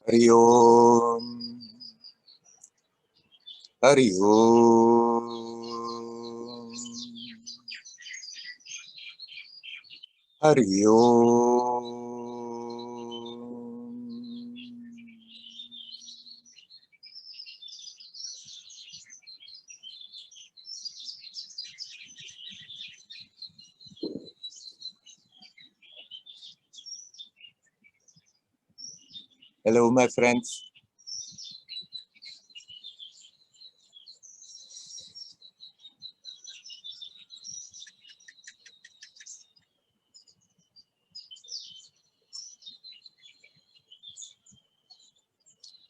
Hari Om, Hari Om, Hari Om. Hello, my friends.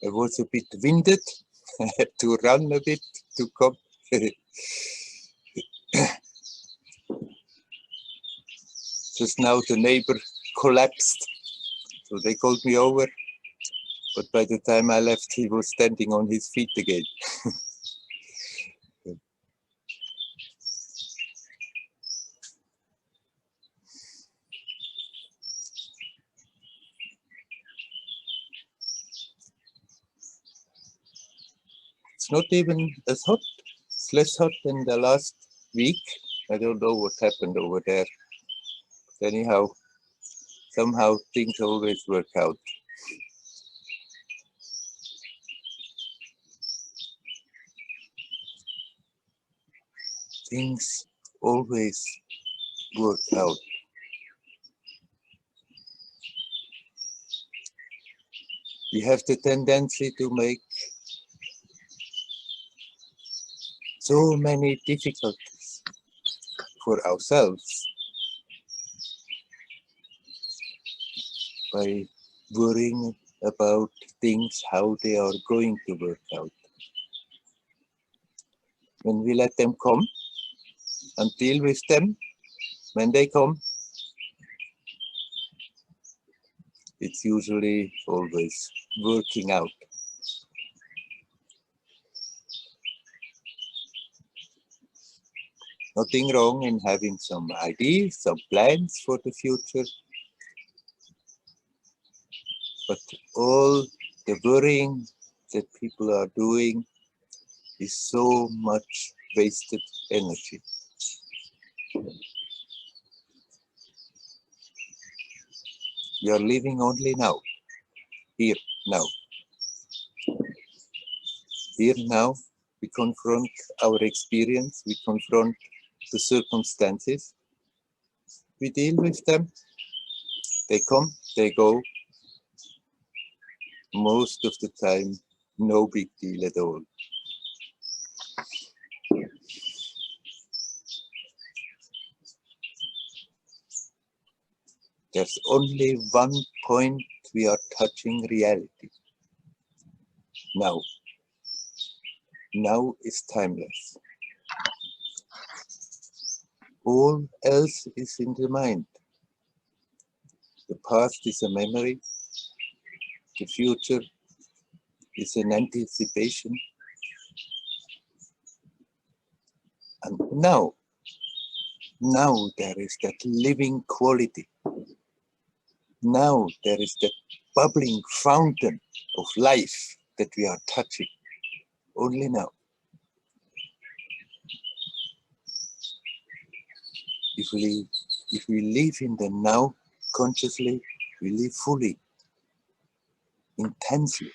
I was a bit winded. I had to run a bit to come. Just now the neighbor collapsed, so they called me over. But by the time I left, he was standing on his feet again. It's not even as hot. It's less hot than the last week. I don't know what happened over there. But anyhow, somehow things always work out. Things always work out. We have the tendency to make so many difficulties for ourselves by worrying about things, how they are going to work out. When we let them come and deal with them, when they come, it's usually always working out. Nothing wrong in having some ideas, some plans for the future, but all the worrying that people are doing is so much wasted energy. We are living only now, here, now. Here, now, we confront our experience, we confront the circumstances, we deal with them, they come, they go. Most of the time, no big deal at all. There's only one point we are touching reality. Now. Now is timeless. All else is in the mind. The past is a memory. The future is an anticipation. And now there is that living quality. Now there is that bubbling fountain of life that we are touching. Only now. If we live in the now consciously, we live fully, intensely.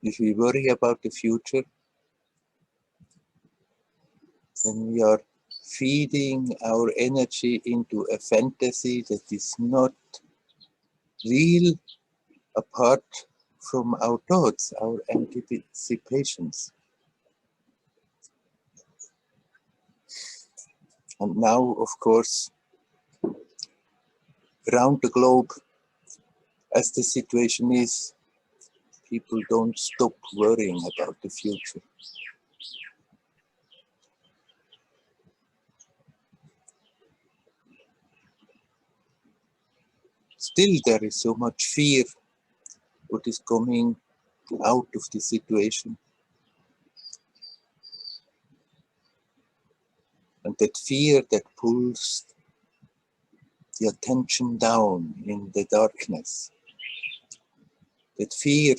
If we worry about the future, then we are feeding our energy into a fantasy that is not real apart from our thoughts, our anticipations. And now, of course, around the globe, as the situation is, people don't stop worrying about the future. Still, there is so much fear what is coming out of the situation. And that fear that pulls the attention down in the darkness, that fear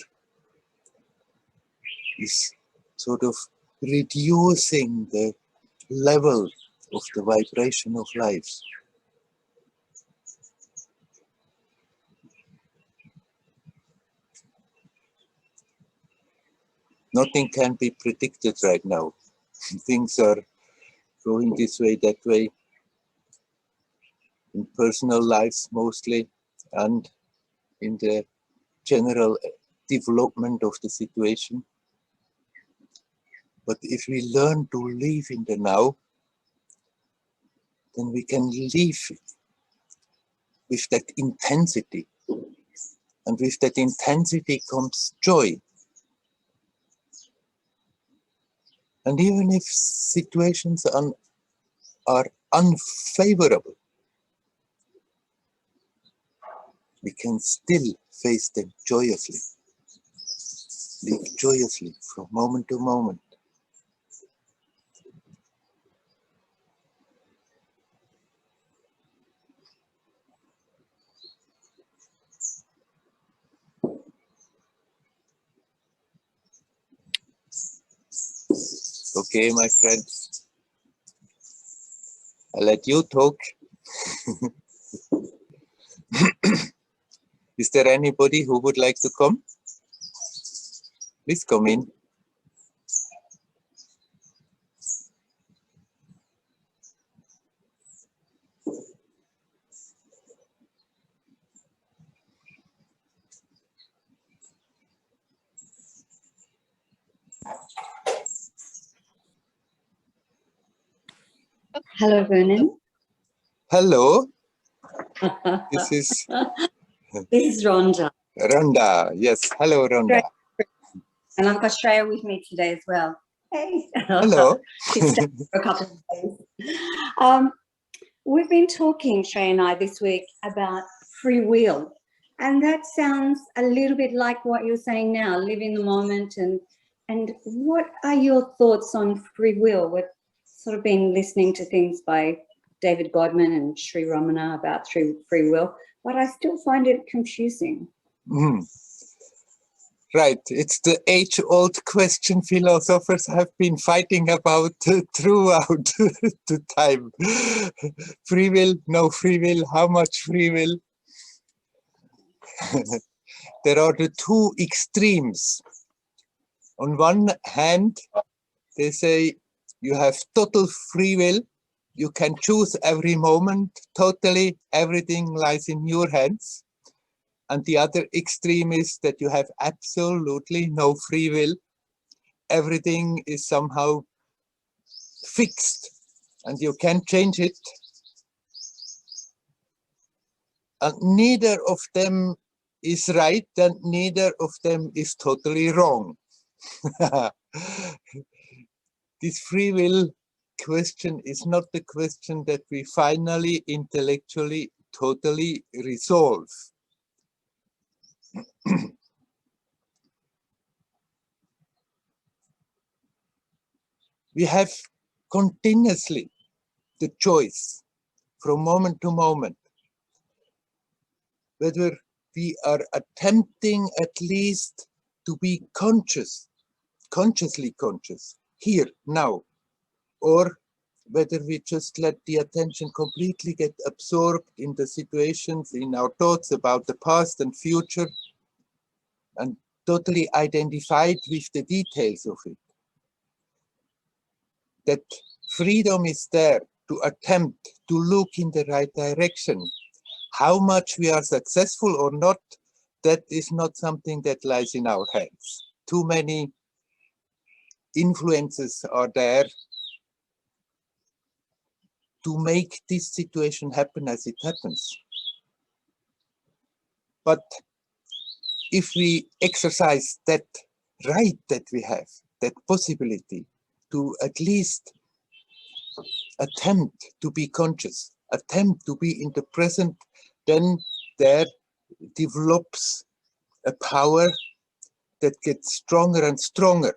is sort of reducing the level of the vibration of life. Nothing can be predicted right now. Things are going this way, that way, in personal lives mostly, and in the general development of the situation. But if we learn to live in the now, then we can live with that intensity. And with that intensity comes joy. And even if situations are unfavorable, we can still face them joyously, live joyously from moment to moment. Okay, my friends, I'll let you talk. Is there anybody who would like to come? Please come in. Hello, Werner. Hello. This is Rhonda. Rhonda. Yes, hello, Rhonda. And I've got Shreya with me today as well. Hey. Hello. She's stayed for a couple of days. We've been talking, Shreya and I, this week about free will. And that sounds a little bit like what you're saying now, live in the moment. And what are your thoughts on free will? We've sort of been listening to things by David Godman and Sri Ramana about free will, but I still find it confusing. Right, it's the age-old question philosophers have been fighting about throughout the time. Free will, no free will, how much free will? There are the two extremes. On one hand, they say you have total free will, you can choose every moment, totally, everything lies in your hands. And the other extreme is that you have absolutely no free will. Everything is somehow fixed and you can't change it. And neither of them is right and neither of them is totally wrong. This free will question is not the question that we finally intellectually totally resolve. We have continuously the choice from moment to moment whether we are attempting at least to be conscious, consciously conscious, here, now, or whether we just let the attention completely get absorbed in the situations, in our thoughts about the past and future, and totally identified with the details of it. That freedom is there to attempt to look in the right direction. How much we are successful or not, that is not something that lies in our hands. Too many influences are there to make this situation happen as it happens. But if we exercise that right that we have, that possibility to at least attempt to be conscious, attempt to be in the present, then there develops a power that gets stronger and stronger,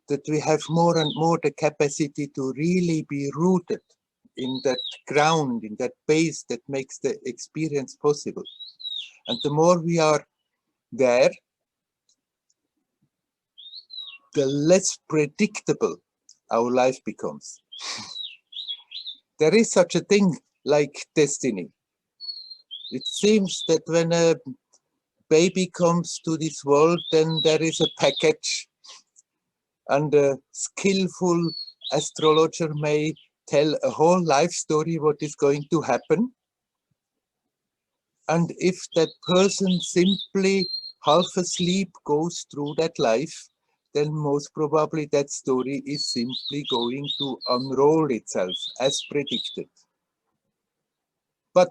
that we have more and more the capacity to really be rooted in that ground, in that base that makes the experience possible. And the more we are there, the less predictable our life becomes. There is such a thing like destiny. It seems that when a baby comes to this world, then there is a package, and a skillful astrologer may tell a whole life story what is going to happen. And if that person simply half asleep goes through that life, then most probably that story is simply going to unroll itself as predicted. But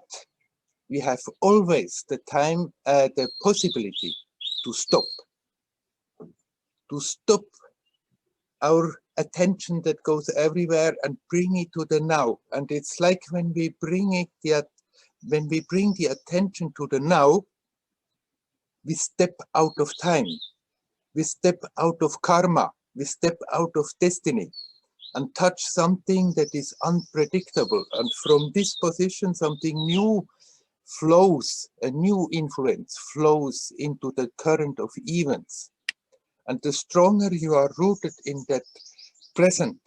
we have always the time, the possibility to stop our attention that goes everywhere and bring it to the now. And it's like when we bring the attention to the now, we step out of time, we step out of karma, we step out of destiny and touch something that is unpredictable. And from this position, something new flows, a new influence flows into the current of events. And the stronger you are rooted in that present,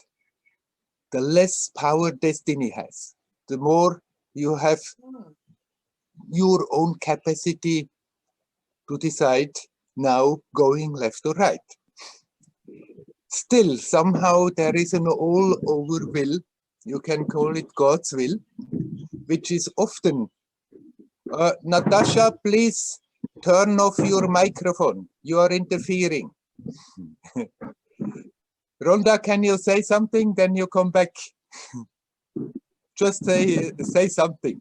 the less power destiny has. The more you have your own capacity to decide now going left or right. Still, somehow there is an all-over will, you can call it God's will, which is often, Natasha, please turn off your microphone, you are interfering. Rhonda, can you say something? Then you come back. Just say something.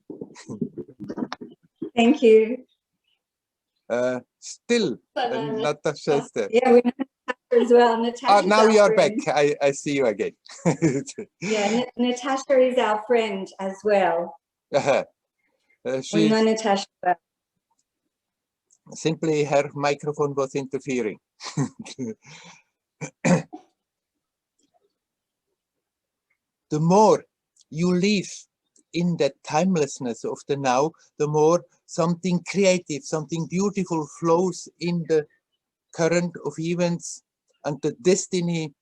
Thank you. Still, Natasha is there. Yeah, we know Natasha as well. Natasha's now you are friend. back. I see you again. Yeah, Natasha is our friend as well. We know Natasha well. Simply her microphone was interfering. The more you live in that timelessness of the now, the more something creative, something beautiful flows in the current of events, and the destiny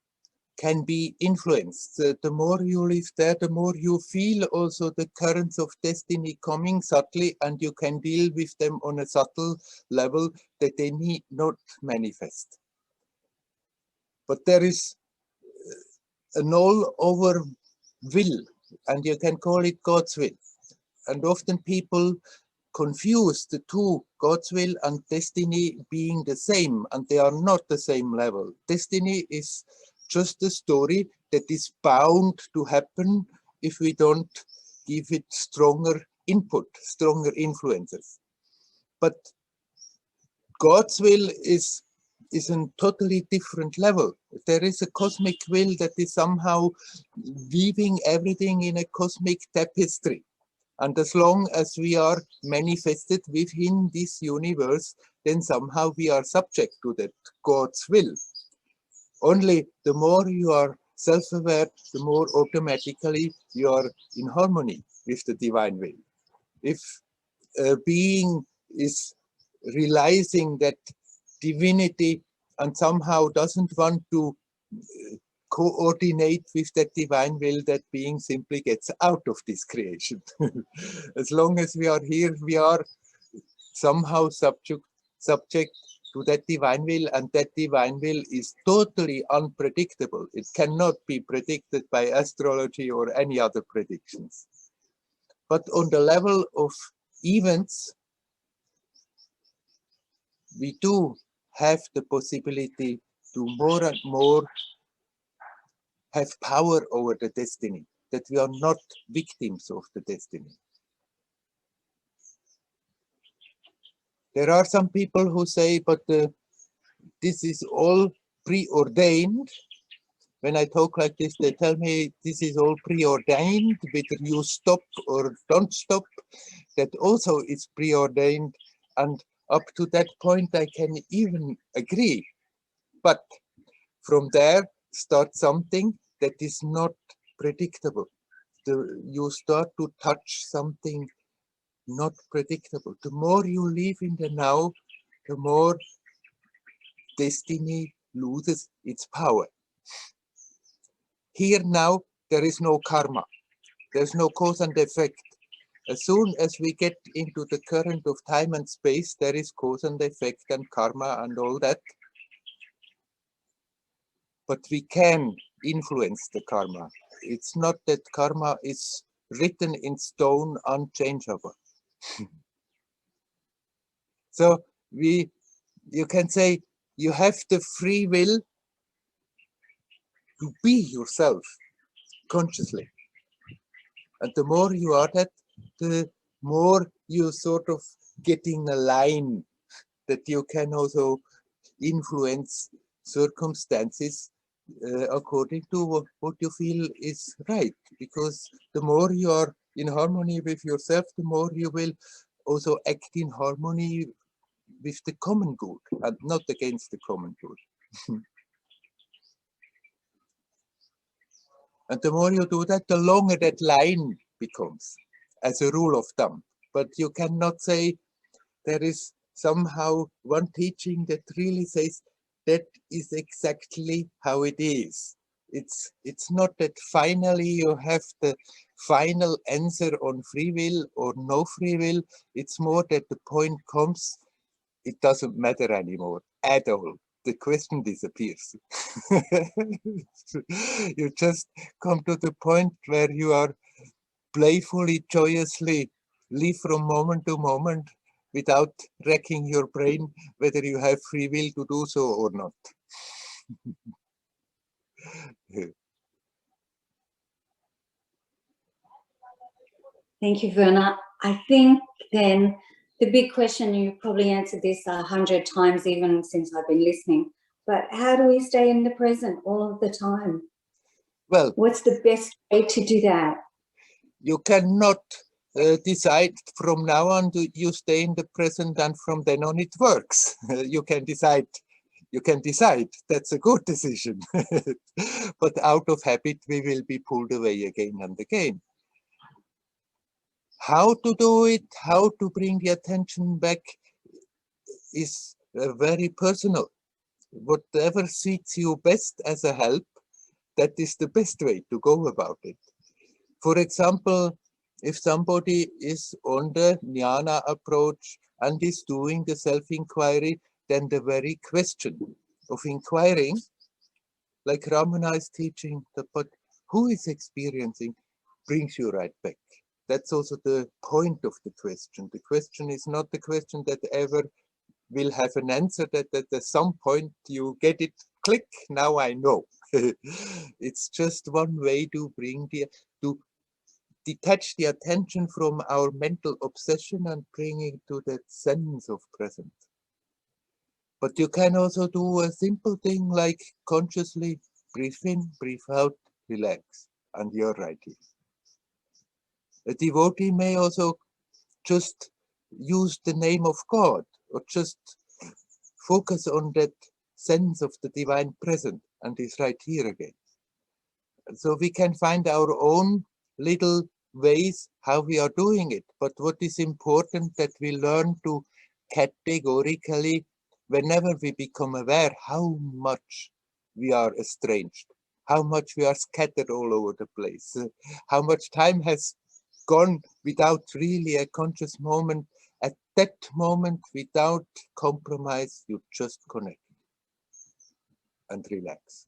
can be influenced. The more you live there, the more you feel also the currents of destiny coming subtly, and you can deal with them on a subtle level that they need not manifest. But there is an all-over will, and you can call it God's will. And often people confuse the two, God's will and destiny, being the same, and they are not the same level. Destiny is just a story that is bound to happen if we don't give it stronger input, stronger influences. But God's will is a totally different level. There is a cosmic will that is somehow weaving everything in a cosmic tapestry. And as long as we are manifested within this universe, then somehow we are subject to that God's will. Only the more you are self-aware, the more automatically you are in harmony with the divine will. If a being is realizing that divinity and somehow doesn't want to coordinate with that divine will, that being simply gets out of this creation. As long as we are here, we are somehow subject to that divine will, and that divine will is totally unpredictable. It cannot be predicted by astrology or any other predictions. But on the level of events, we do have the possibility to more and more have power over the destiny, that we are not victims of the destiny. There are some people who say, but this is all preordained. When I talk like this, they tell me this is all preordained, whether you stop or don't stop, that also is preordained. And up to that point, I can even agree. But from there, start something that is not predictable. you start to touch something not predictable. The more you live in the now, the more destiny loses its power. Here now, there is no karma. There's no cause and effect. As soon as we get into the current of time and space, there is cause and effect and karma and all that. But we can influence the karma. It's not that karma is written in stone, unchangeable. So you can say you have the free will to be yourself consciously. And the more you are that, the more you sort of getting a line that you can also influence circumstances according to what you feel is right. Because the more you are in harmony with yourself, the more you will also act in harmony with the common good and not against the common good. And the more you do that, the longer that line becomes, as a rule of thumb. But you cannot say there is somehow one teaching that really says that is exactly how it is. It's not that finally you have the final answer on free will or no free will. It's more that the point comes, it doesn't matter anymore at all. The question disappears. You just come to the point where you are playfully, joyously live from moment to moment without wrecking your brain whether you have free will to do so or not. Thank you, Werner. I think then the big question, you probably answered this 100 times even since I've been listening, but how do we stay in the present all of the time? Well, what's the best way to do that? You cannot decide from now on you stay in the present and from then on it works. You can decide. That's a good decision. But out of habit, we will be pulled away again and again. How to do it, how to bring the attention back is very personal. Whatever suits you best as a help, that is the best way to go about it. For example, if somebody is on the jnana approach and is doing the self-inquiry, then the very question of inquiring, like Ramana is teaching, but who is experiencing, brings you right back. That's also the point of the question. The question is not the question that ever will have an answer, that at some point you get it, click, now I know. It's just one way to bring to detach the attention from our mental obsession and bring it to that sense of presence. But you can also do a simple thing like consciously breathe in, breathe out, relax, and you're right here. A devotee may also just use the name of God or just focus on that sense of the divine presence and is right here again. So we can find our own little ways how we are doing it. But what is important that we learn to categorically, whenever we become aware how much we are estranged, how much we are scattered all over the place, how much time has gone without really a conscious moment. At that moment, without compromise, you just connect and relax.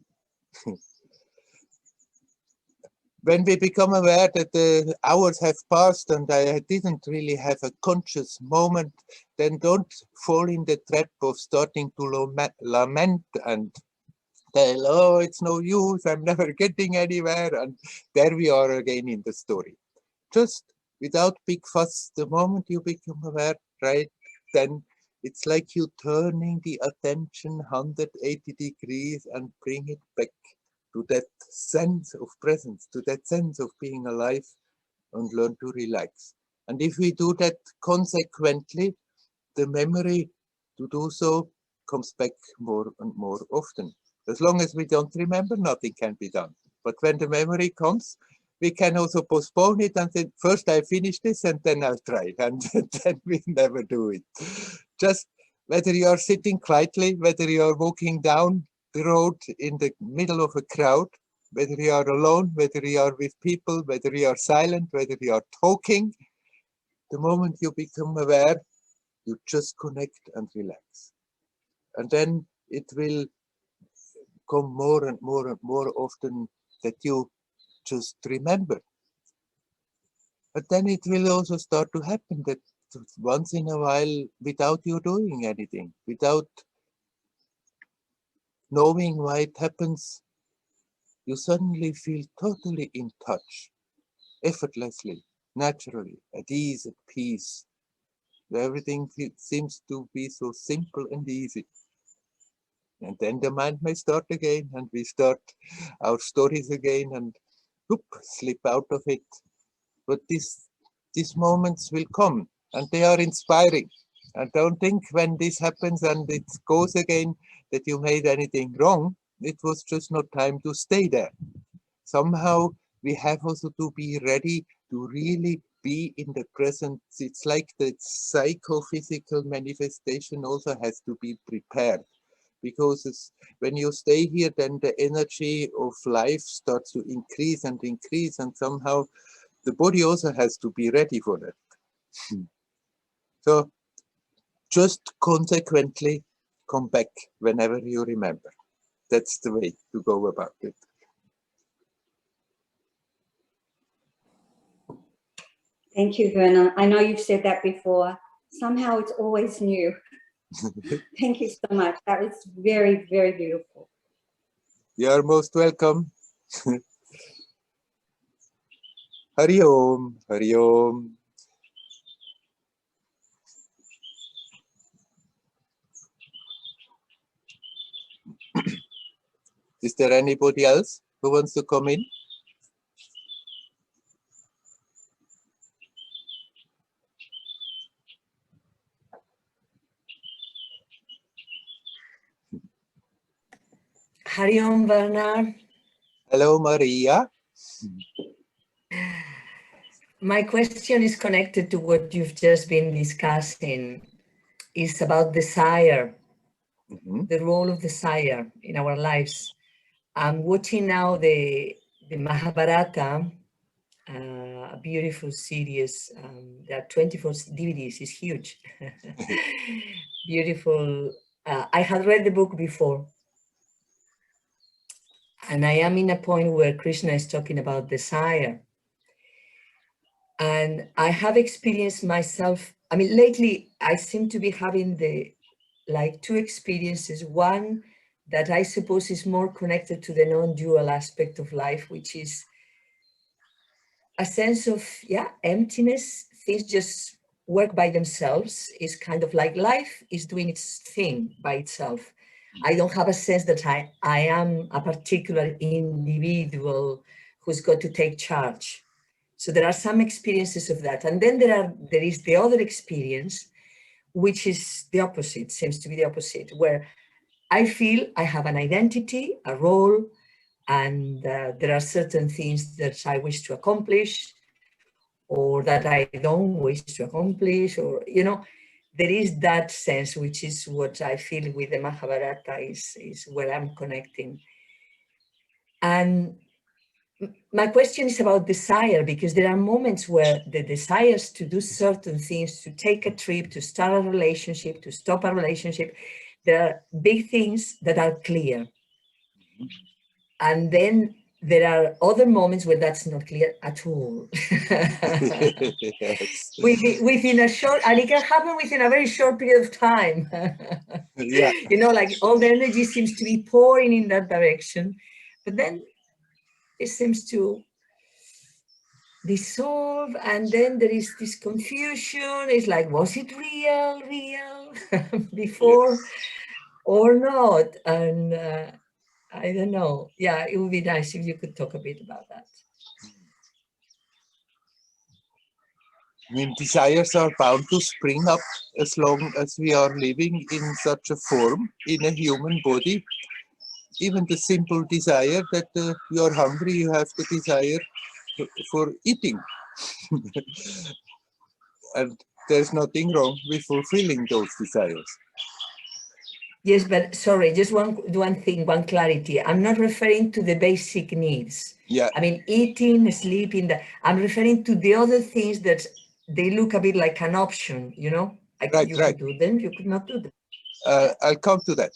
When we become aware that the hours have passed and I didn't really have a conscious moment, then don't fall in the trap of starting to lament and tell, oh, it's no use, I'm never getting anywhere. And there we are again in the story. Just without big fuss, the moment you become aware, right, then it's like you turning the attention 180 degrees and bring it back to that sense of presence, to that sense of being alive, and learn to relax. And if we do that consequently, the memory to do so comes back more and more often. As long as we don't remember, nothing can be done. But when the memory comes, we can also postpone it and say, first I finish this and then I'll try. And then we never do it. Just whether you are sitting quietly, whether you are walking down the road in the middle of a crowd, whether you are alone, whether you are with people, whether you are silent, whether you are talking, the moment you become aware, you just connect and relax. And then it will come more and more and more often that you just remember. But then it will also start to happen that once in a while, without you doing anything, without knowing why it happens, you suddenly feel totally in touch, effortlessly, naturally, at ease, at peace. Everything seems to be so simple and easy. And then the mind may start again, and we start our stories again, and whoop, slip out of it. But these moments will come, and they are inspiring. And don't think when this happens and it goes again that you made anything wrong. It was just not time to stay there. Somehow we have also to be ready to really be in the present. It's like the psychophysical manifestation also has to be prepared. Because when you stay here, then the energy of life starts to increase, and somehow the body also has to be ready for that. So just consequently come back whenever you remember. That's the way to go about it. Thank you, Werner. I know you've said that before. Somehow it's always new. Thank you so much. That was very, very beautiful. You are most welcome. Hari Om, Hari Om. Is there anybody else who wants to come in? Hari Om, Werner. Hello, Maria. My question is connected to what you've just been discussing. It's about desire, the role of desire in our lives. I'm watching now the Mahabharata, a beautiful series. There are 24 DVDs, it's huge. Beautiful. I had read the book before. And I am in a point where Krishna is talking about desire. And I have experienced myself, I mean, lately I seem to be having two experiences. One that I suppose is more connected to the non-dual aspect of life, which is a sense of, emptiness. Things just work by themselves. It's kind of like life is doing its thing by itself. I don't have a sense that I am a particular individual who's got to take charge. So there are some experiences of that. And then there is the other experience, which is the opposite, seems to be the opposite, where I feel I have an identity, a role, and there are certain things that I wish to accomplish or that I don't wish to accomplish, or, there is that sense, which is what I feel with the Mahabharata is where I'm connecting. And my question is about desire, because there are moments where the desires to do certain things, to take a trip, to start a relationship, to stop a relationship, there are big things that are clear. And then there are other moments where that's not clear at all. Yes. Within a short, and it can happen within a very short period of time. Yeah. Like all the energy seems to be pouring in that direction, but then it seems to dissolve, and then there is this confusion. It's like, was it real before, Yes. or not? And I don't know. Yeah, it would be nice if you could talk a bit about that. I mean, desires are bound to spring up as long as we are living in such a form in a human body. Even the simple desire that you are hungry, you have the desire for eating. And there's nothing wrong with fulfilling those desires. Yes, but sorry, just one thing, one clarity. I'm not referring to the basic needs. Yeah. I mean, eating, sleeping, I'm referring to the other things that they look a bit like an option, you know? Right, you right. could do them, you could not do them. I'll come to that.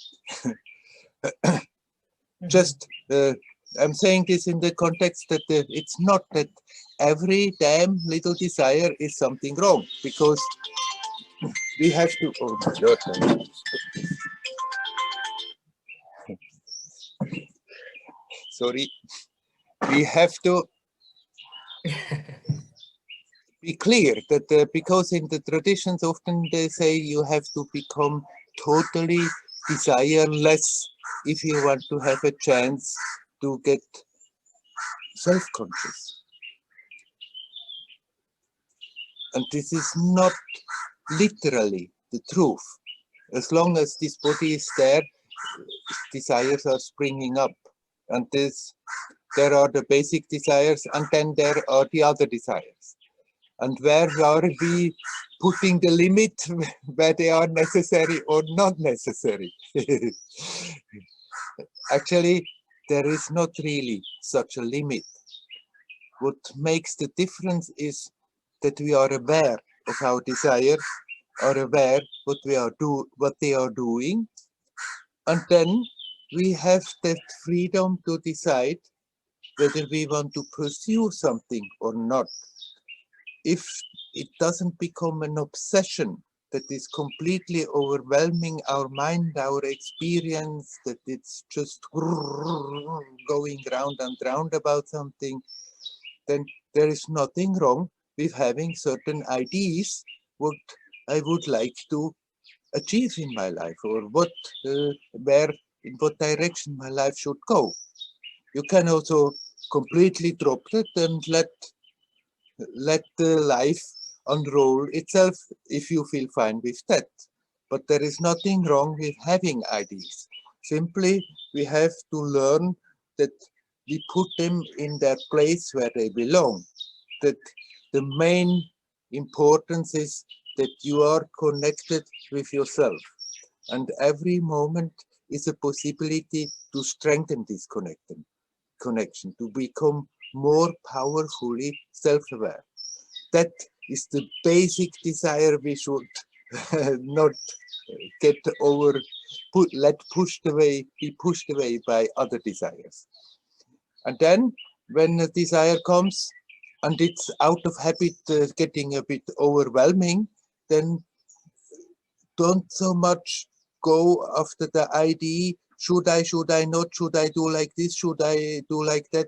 Just, I'm saying this in the context that it's not that every damn little desire is something wrong, because we have to, oh my God. Sorry. We have to be clear that because in the traditions often they say you have to become totally desireless if you want to have a chance to get self-conscious. And this is not literally the truth. As long as this body is there, desires are springing up. And there are the basic desires, and then there are the other desires. And where are we putting the limit, where they are necessary or not necessary? Actually, there is not really such a limit. What makes the difference is that we are aware of our desire, are aware what they are doing, and then we have that freedom to decide whether we want to pursue something or not. If it doesn't become an obsession that is completely overwhelming our mind, our experience, that it's just going round and round about something, then there is nothing wrong with having certain ideas what I would like to achieve in my life, or in what direction my life should go. You can also completely drop it and let the life unroll itself if you feel fine with that. But there is nothing wrong with having ideas. Simply, we have to learn that we put them in their place where they belong. That the main importance is that you are connected with yourself. And every moment is a possibility to strengthen this connection, to become more powerfully self-aware. That is the basic desire we should not get be pushed away by other desires. And then when a desire comes and it's out of habit getting a bit overwhelming, then don't so much go after the idea, should I not, should I do like this, should I do like that,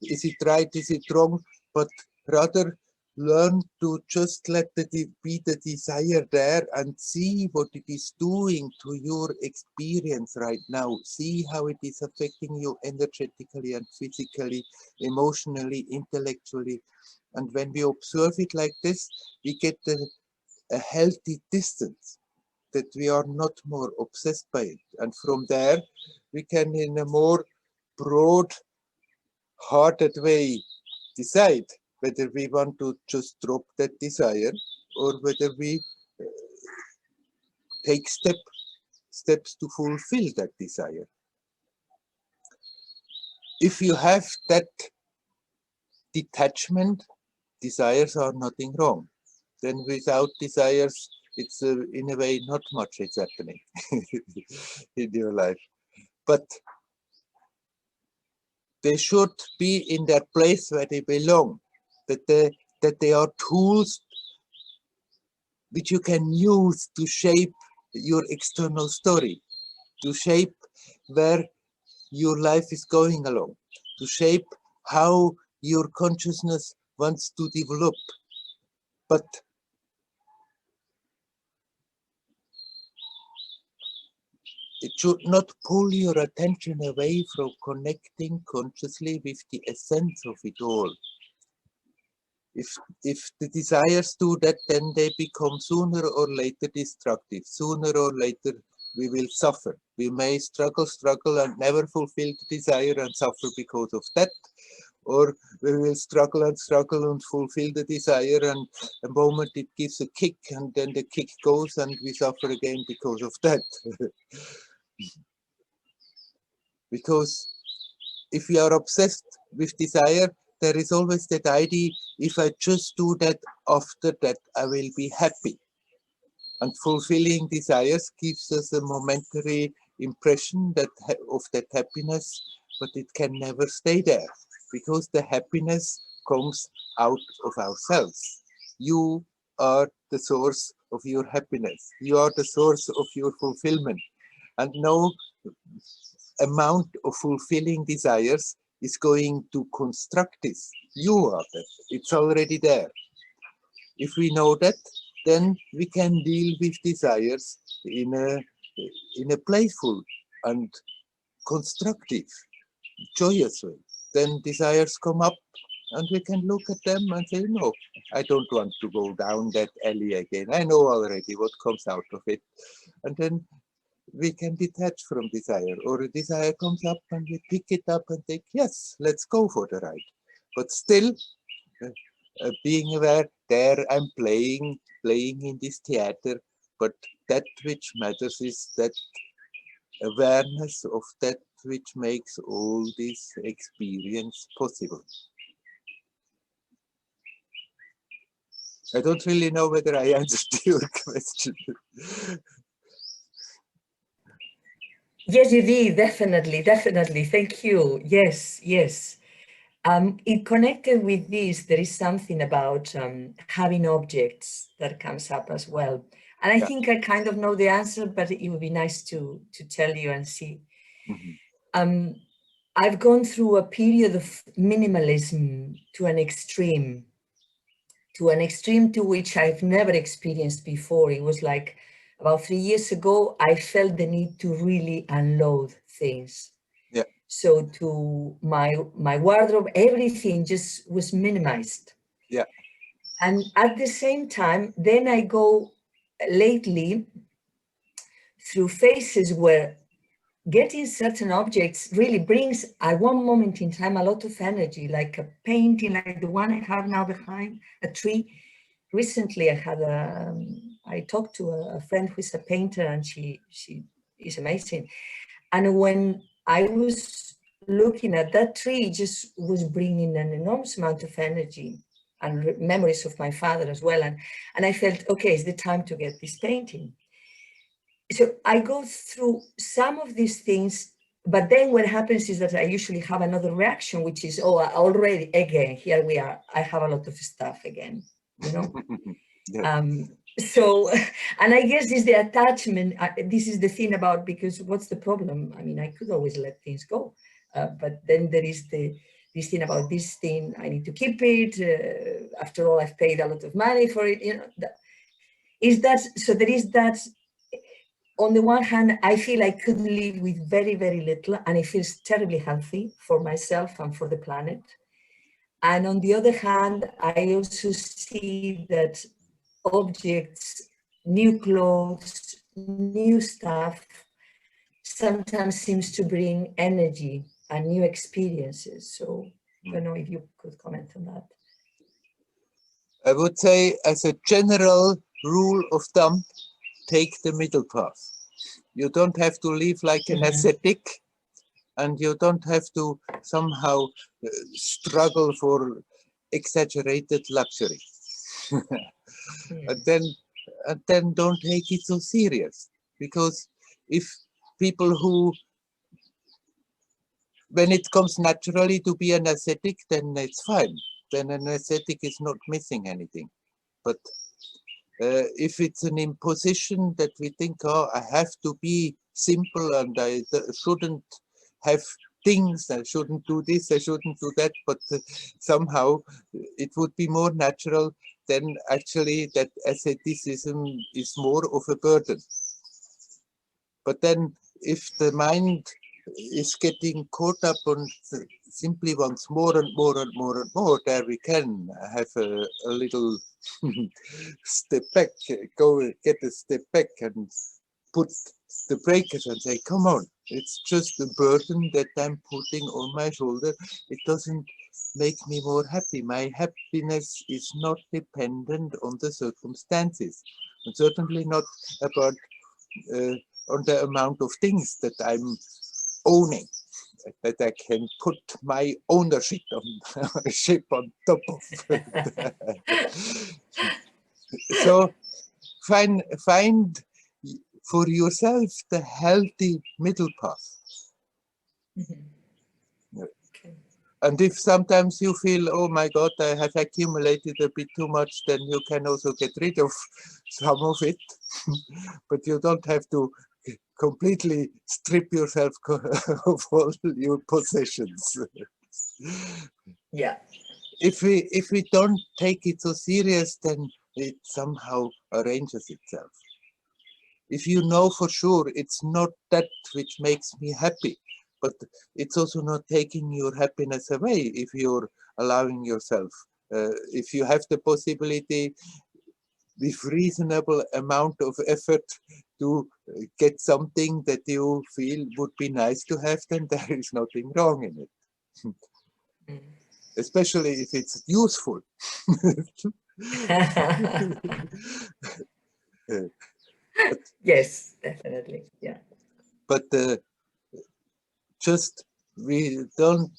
is it right, is it wrong, but rather learn to just let be the desire there and see what it is doing to your experience right now. See how it is affecting you energetically and physically, emotionally, intellectually. And when we observe it like this, we get a healthy distance, that we are not more obsessed by it. And from there, we can in a more broad-hearted way decide whether we want to just drop that desire or whether we take steps to fulfill that desire. If you have that detachment, desires are nothing wrong. Then without desires, it's in a way not much is happening in your life. But they should be in their place where they belong, that they are tools which you can use to shape your external story, to shape where your life is going along, to shape how your consciousness wants to develop. But it should not pull your attention away from connecting consciously with the essence of it all. If the desires do that, then they become sooner or later destructive. Sooner or later, we will suffer. We may struggle and never fulfill the desire and suffer because of that. Or we will struggle and struggle and fulfill the desire, and a moment it gives a kick, and then the kick goes and we suffer again because of that. Because if we are obsessed with desire, there is always that idea, if I just do that, after that I will be happy. And fulfilling desires gives us a momentary impression that of that happiness, but it can never stay there, because the happiness comes out of ourselves. You are the source of your happiness. You are the source of your fulfillment. And no amount of fulfilling desires is going to construct this. You are that. It's already there. If we know that, then we can deal with desires in a playful and constructive, joyous way. Then desires come up and we can look at them and say, no, I don't want to go down that alley again. I know already what comes out of it. And then we can detach from desire, or a desire comes up and we pick it up and think, yes, let's go for the ride. But still, being aware, there I'm playing in this theater, but that which matters is that awareness of that which makes all this experience possible. I don't really know whether I answered your question. Yes, you did, definitely, definitely. Thank you. Yes, yes. It connected with this, there is something about having objects that comes up as well. And I think I kind of know the answer, but it would be nice to tell you and see. Mm-hmm. I've gone through a period of minimalism to an extreme to which I've never experienced before. It was like about 3 years ago, I felt the need to really unload things. Yeah. So to my wardrobe, everything just was minimized. Yeah. And at the same time, then I go lately through phases where getting certain objects really brings at one moment in time a lot of energy, like a painting like the one I have now behind a tree. Recently I talked to a friend who is a painter, and she is amazing. And when I was looking at that tree, it just was bringing an enormous amount of energy and memories of my father as well. And I felt, okay, it's the time to get this painting. So I go through some of these things, but then what happens is that I usually have another reaction, which is, oh, already, again, here we are. I have a lot of stuff again, you know? Yeah. So, and I guess it's the attachment. This is the thing about, because what's the problem? I mean, I could always let things go, but then there is this thing about this thing. I need to keep it. After all, I've paid a lot of money for it. You know, so there is that. On the one hand, I feel I could live with very, very little, and it feels terribly healthy for myself and for the planet. And on the other hand, I also see that objects, new clothes, new stuff, sometimes seems to bring energy and new experiences. So I don't know if you could comment on that. I would say, as a general rule of thumb, take the middle path. You don't have to live like an ascetic, and you don't have to somehow struggle for exaggerated luxury. And then don't take it so serious, because if people who, when it comes naturally to be an ascetic, then it's fine. Then an ascetic is not missing anything. But if it's an imposition that we think, oh, I have to be simple and I shouldn't have things, I shouldn't do this, I shouldn't do that, but somehow it would be more natural, then actually that asceticism is more of a burden. But then if the mind is getting caught up on simply wants more and more and more and more, there we can have a little step back, go get a step back and put the breakers and say, come on, it's just a burden that I'm putting on my shoulder. It doesn't make me more happy. My happiness is not dependent on the circumstances, and certainly not about on the amount of things that I'm owning, that I can put my ownership on ship on top of. So find for yourself the healthy middle path. Okay. And if sometimes you feel, oh my God, I have accumulated a bit too much, then you can also get rid of some of it. But you don't have to completely strip yourself of all your possessions. Yeah. If we don't take it so serious, then it somehow arranges itself. If you know for sure it's not that which makes me happy, but it's also not taking your happiness away if you're allowing yourself. If you have the possibility with reasonable amount of effort to get something that you feel would be nice to have, then there is nothing wrong in it. Especially if it's useful. Yes, definitely. Yeah. But just we don't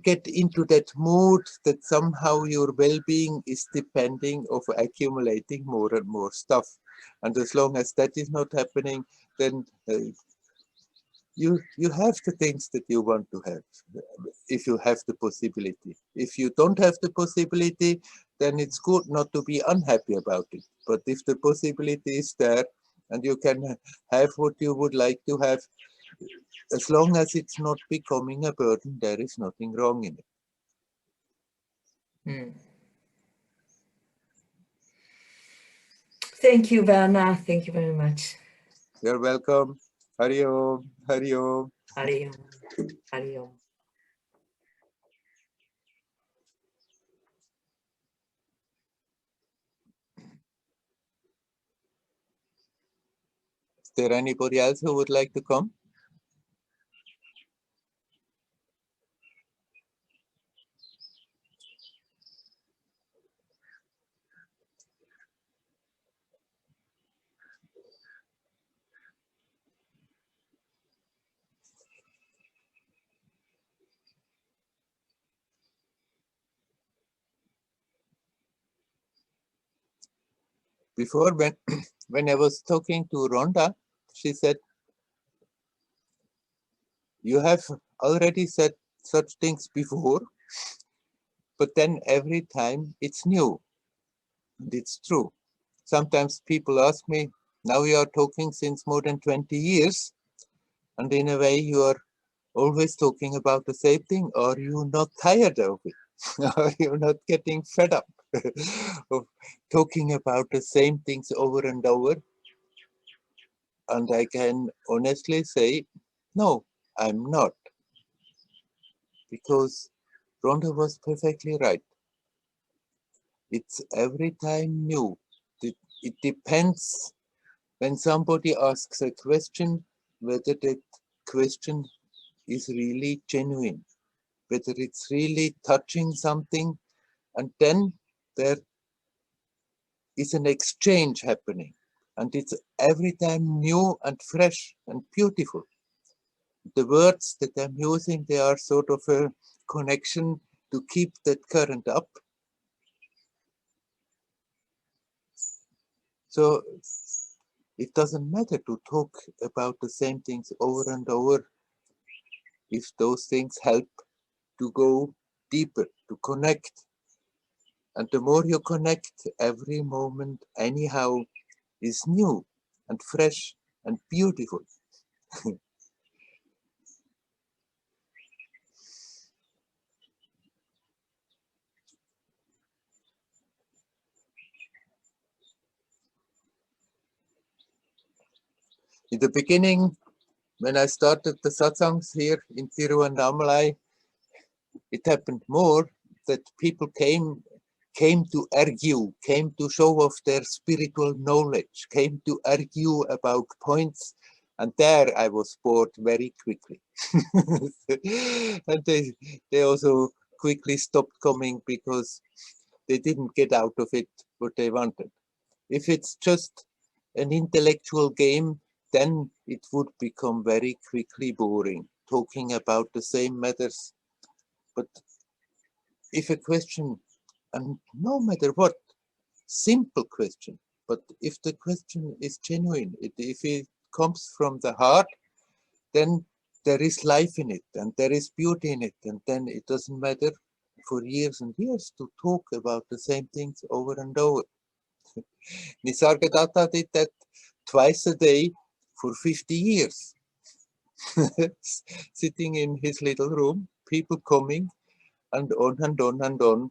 get into that mood that somehow your well-being is depending of accumulating more and more stuff. And as long as that is not happening, then you have the things that you want to have, if you have the possibility. If you don't have the possibility, then it's good not to be unhappy about it. But if the possibility is there and you can have what you would like to have, as long as it's not becoming a burden, there is nothing wrong in it. Thank you, Werner. Thank you very much. You're welcome. Hari Om. Hari Om. Hari Om. Hari Om. Is there anybody else who would like to come? Before, when I was talking to Rhonda, she said, you have already said such things before, but then every time it's new. And it's true. Sometimes people ask me, now you are talking since more than 20 years, and in a way you are always talking about the same thing. Are you not tired of it? Are you not getting fed up of talking about the same things over and over? And I can honestly say, no, I'm not. Because Rhonda was perfectly right. It's every time new. It depends when somebody asks a question, whether that question is really genuine, whether it's really touching something, and then there is an exchange happening. And it's every time new and fresh and beautiful. The words that I'm using, they are sort of a connection to keep that current up. So it doesn't matter to talk about the same things over and over if those things help to go deeper, to connect. And the more you connect, every moment anyhow is new and fresh and beautiful. In the beginning, when I started the satsangs here in Tiruvannamalai, it happened more that people came to argue, came to show off their spiritual knowledge, came to argue about points, and there I was bored very quickly. And they also quickly stopped coming because they didn't get out of it what they wanted. If it's just an intellectual game, then it would become very quickly boring, talking about the same matters. But if a question, and no matter what, simple question, but if the question is genuine, if it comes from the heart, then there is life in it and there is beauty in it. And then it doesn't matter for years and years to talk about the same things over and over. Nisargadatta did that twice a day for 50 years. Sitting in his little room, people coming and on and on and on,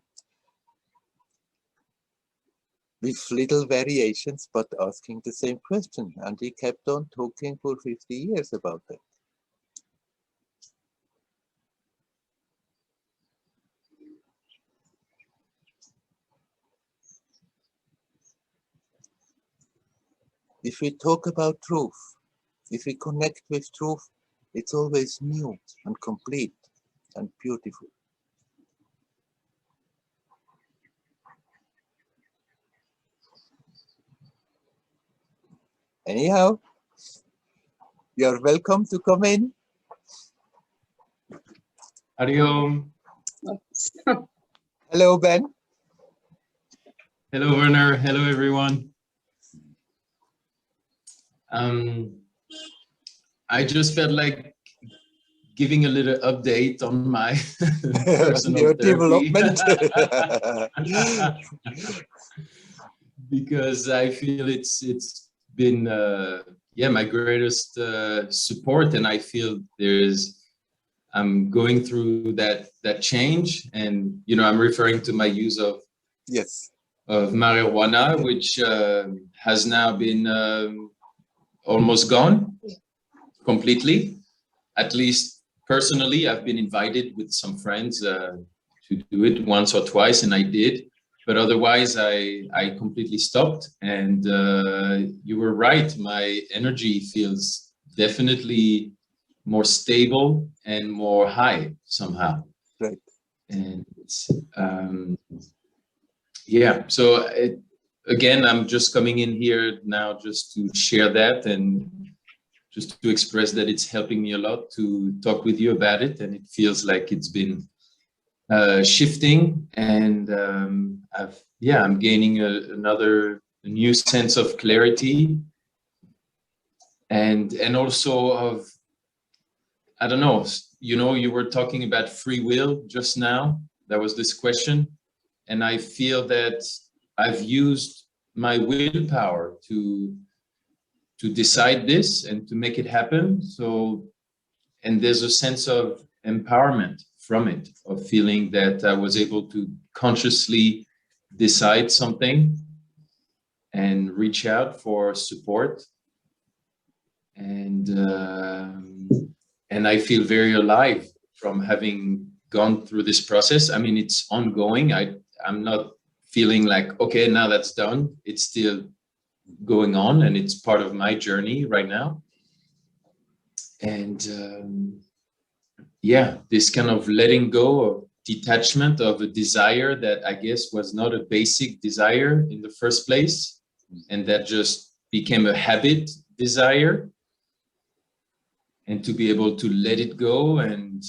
with little variations, but asking the same question. And he kept on talking for 50 years about that. If we talk about truth, if we connect with truth, it's always new and complete and beautiful. Anyhow, you're welcome to come in. Hari Om. Hello, Ben. Hello, Werner. Hello, everyone. I just felt like giving a little update on my personal Your therapy. development. Because I feel it's been yeah, my greatest support, and I feel I'm going through that change, and I'm referring to my use of Yes. of marijuana, which has now been almost gone completely. At least personally, I've been invited with some friends to do it once or twice, and I did. But otherwise, I completely stopped. And you were right. My energy feels definitely more stable and more high somehow. Right. And yeah, so again, I'm just coming in here now just to share that and just to express that it's helping me a lot to talk with you about it. And it feels like it's been shifting, and I'm gaining a new sense of clarity, and also of, I don't know, you were talking about free will just now. There was this question, and I feel that I've used my willpower to decide this and to make it happen. So, and there's a sense of empowerment from it, of feeling that I was able to consciously decide something and reach out for support. And I feel very alive from having gone through this process. I mean, it's ongoing. I'm not feeling like, okay, now that's done. It's still going on, and it's part of my journey right now. And yeah, this kind of letting go of detachment of a desire that I guess was not a basic desire in the first place, and that just became a habit desire, and to be able to let it go. And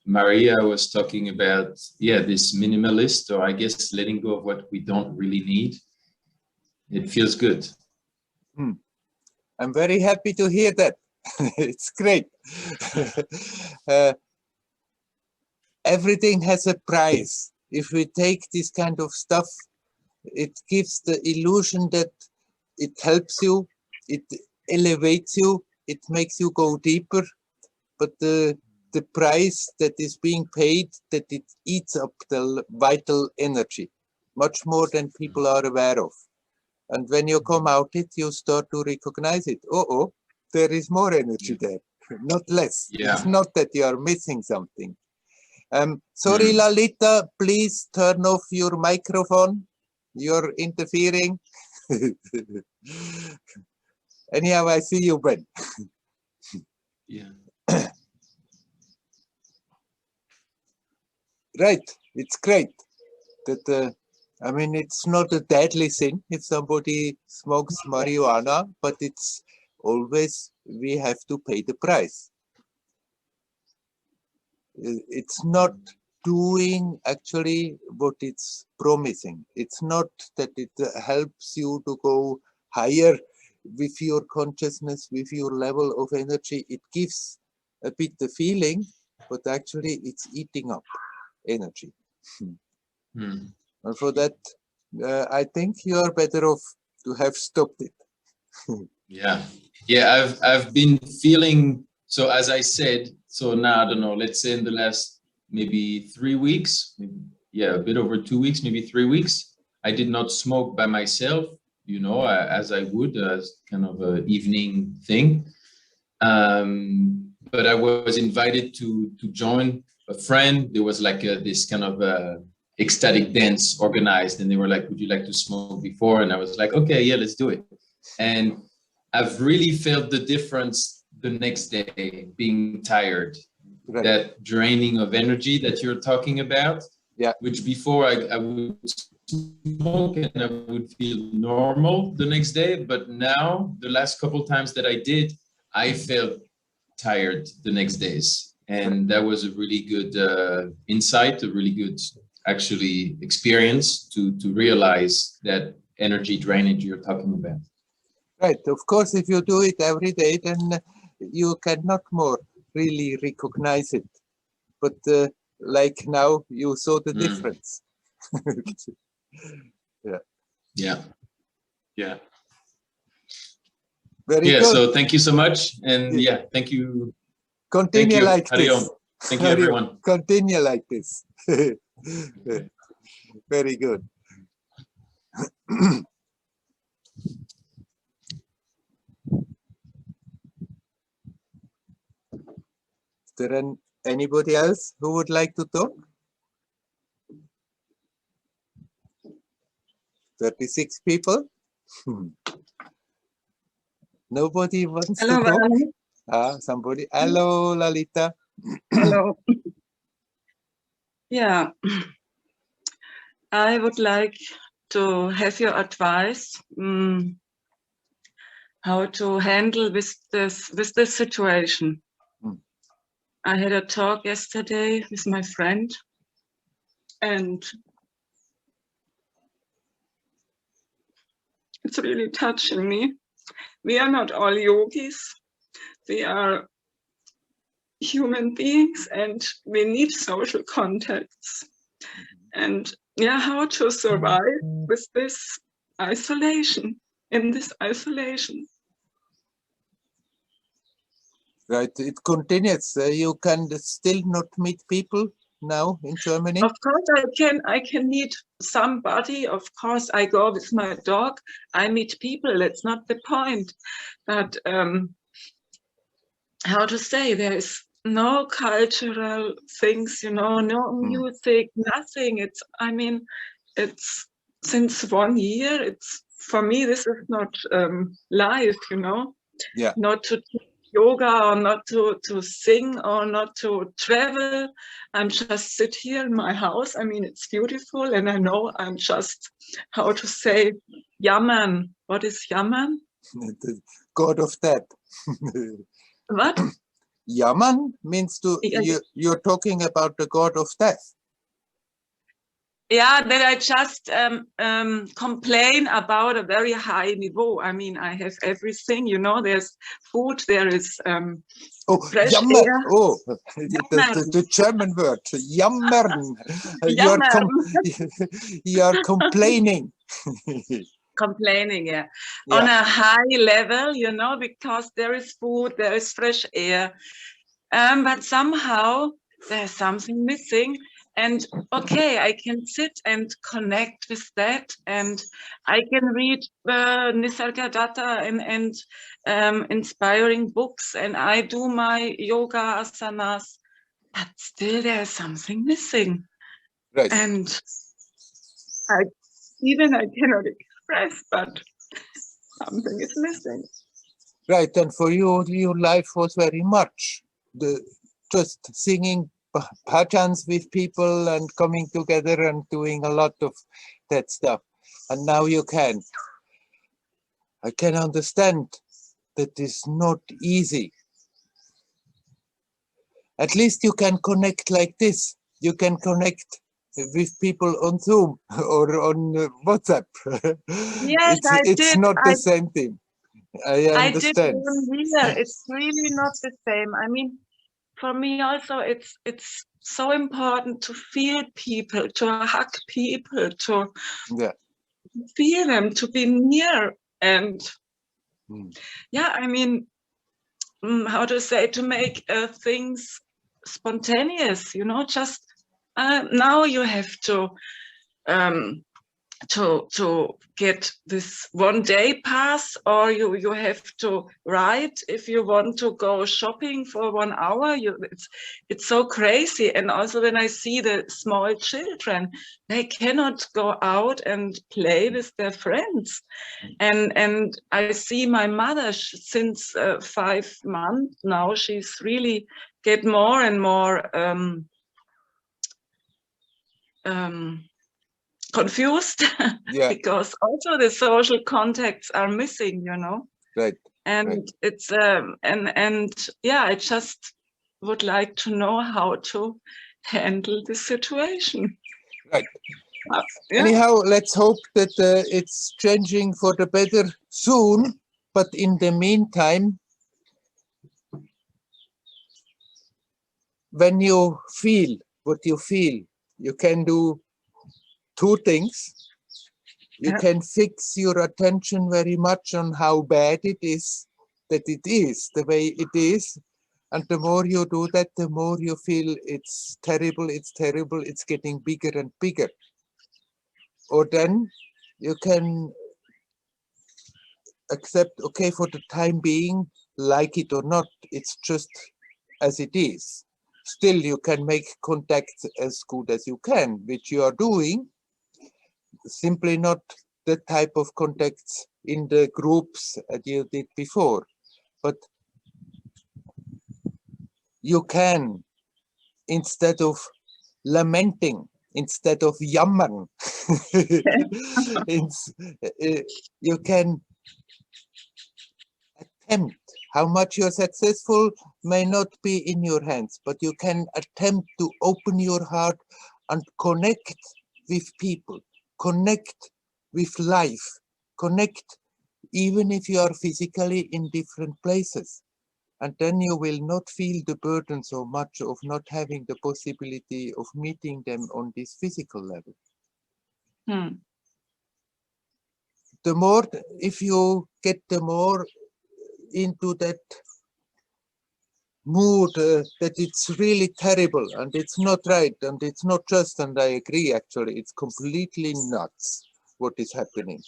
Maria was talking about, yeah, this minimalist, or I guess letting go of what we don't really need. It feels good. I'm very happy to hear that. It's great. Everything has a price. If we take this kind of stuff, it gives the illusion that it helps you, it elevates you, it makes you go deeper. But the price that is being paid, that it eats up the vital energy, much more than people are aware of. And when you come out it, you start to recognize it. Oh, there is more energy there, not less. Yeah. It's not that you are missing something. Sorry, Lalita, please turn off your microphone. You're interfering. Anyhow, I see you, Ben. Yeah. Right, it's great that I mean, it's not a deadly sin if somebody smokes marijuana, but it's always we have to pay the price. It's not doing actually what it's promising. It's not that it helps you to go higher with your consciousness, with your level of energy. It gives a bit the feeling, but actually it's eating up energy. Hmm. And for that, I think you are better off to have stopped it. Yeah, I've been feeling, so as I said, so now I don't know, let's say in the last maybe 3 weeks, a bit over 2 weeks, maybe 3 weeks, I did not smoke by myself, you know, as I would, as kind of an evening thing. But I was invited to join a friend. There was like this kind of ecstatic dance organized, and they were like, would you like to smoke before? And I was like, okay, yeah, let's do it. And I've really felt the difference the next day, being tired, Right. that draining of energy that you're talking about, Yeah. which before I would smoke and I would feel normal the next day. But now, the last couple times that I did, I felt tired the next days. And that was a really good insight, a really good actually experience to realize that energy drainage you're talking about. Right. Of course, if you do it every day, then you cannot more really recognize it. But like now, you saw the difference. Yeah. Very Yeah. good. So thank you so much. And yeah, thank you. Continue you. like Hariom. this. Thank you, everyone. Continue like this. Very good. Is there anybody else who would like to talk? 36 people? Nobody wants Hello, to talk? Werner. Somebody. Hello, Lalita. Hello. Yeah, I would like to have your advice how to handle with this situation. I had a talk yesterday with my friend, and it's really touching me. We are not all yogis. We are human beings, and we need social contacts. And yeah, how to survive with this isolation, in this isolation. Right, it continues. You can still not meet people now in Germany? Of course I can meet somebody. Of course I go with my dog. I meet people. That's not the point. But how to say, there is no cultural things, you know, no music, nothing. It's, I mean, it's since 1 year. It's, for me, this is not life, you know. Yeah. Not to yoga, or not to sing, or not to travel. I'm just sit here in my house. I mean, it's beautiful, and I know I'm just, how to say, jammern. What is jammern? The god of death. What? Yaman means to, you're talking about the god of death. Yeah, that I just complain about a very high niveau. I mean, I have everything, you know, there's food, there is fresh jammer. air. Oh, the German word, jammern. You are complaining. Complaining, yeah. On a high level, you know, because there is food, there is fresh air. But somehow there's something missing. And okay, I can sit and connect with that, and I can read Nisargadatta and inspiring books, and I do my yoga asanas, but still there's something missing. Right. And I cannot express, but something is missing. Right, and for you, your life was very much just singing bhajans with people and coming together and doing a lot of that stuff. And now you can. I can understand that is not easy. At least you can connect like this. You can connect with people on Zoom or on WhatsApp. Yes, I it's did. not the same thing. I I did understand. one year. It's really not the same. I mean, for me also, it's so important to feel people, to hug people, to Yeah. feel them, to be near, and Mm. yeah, I mean, how to say, to make things spontaneous, you know, just now you have to get this 1 day pass, or you have to write if you want to go shopping for 1 hour. It's so crazy. And also when I see the small children, they cannot go out and play with their friends. And I see my mother since 5 months now, she's really get more and more confused. Yeah. Because also the social contacts are missing, you know. Right. And right. it's and yeah, I just would like to know how to handle the situation. Right. Yeah. Anyhow, let's hope that it's changing for the better soon. But in the meantime, when you feel what you feel, you can do 2 things. You Yeah. can fix your attention very much on how bad it is, that it is the way it is. And the more you do that, the more you feel it's terrible, it's getting bigger and bigger. Or then you can accept, okay, for the time being, like it or not, it's just as it is. Still, you can make contact as good as you can, which you are doing, simply not the type of contacts in the groups that you did before. But you can, instead of lamenting, instead of jammern, you can attempt. How much you're successful may not be in your hands, but you can attempt to open your heart and connect with people, connect with life, connect even if you are physically in different places. And then you will not feel the burden so much of not having the possibility of meeting them on this physical level. The more, if you get the more into that mood that it's really terrible and it's not right and it's not just, and I agree, actually, it's completely nuts what is happening.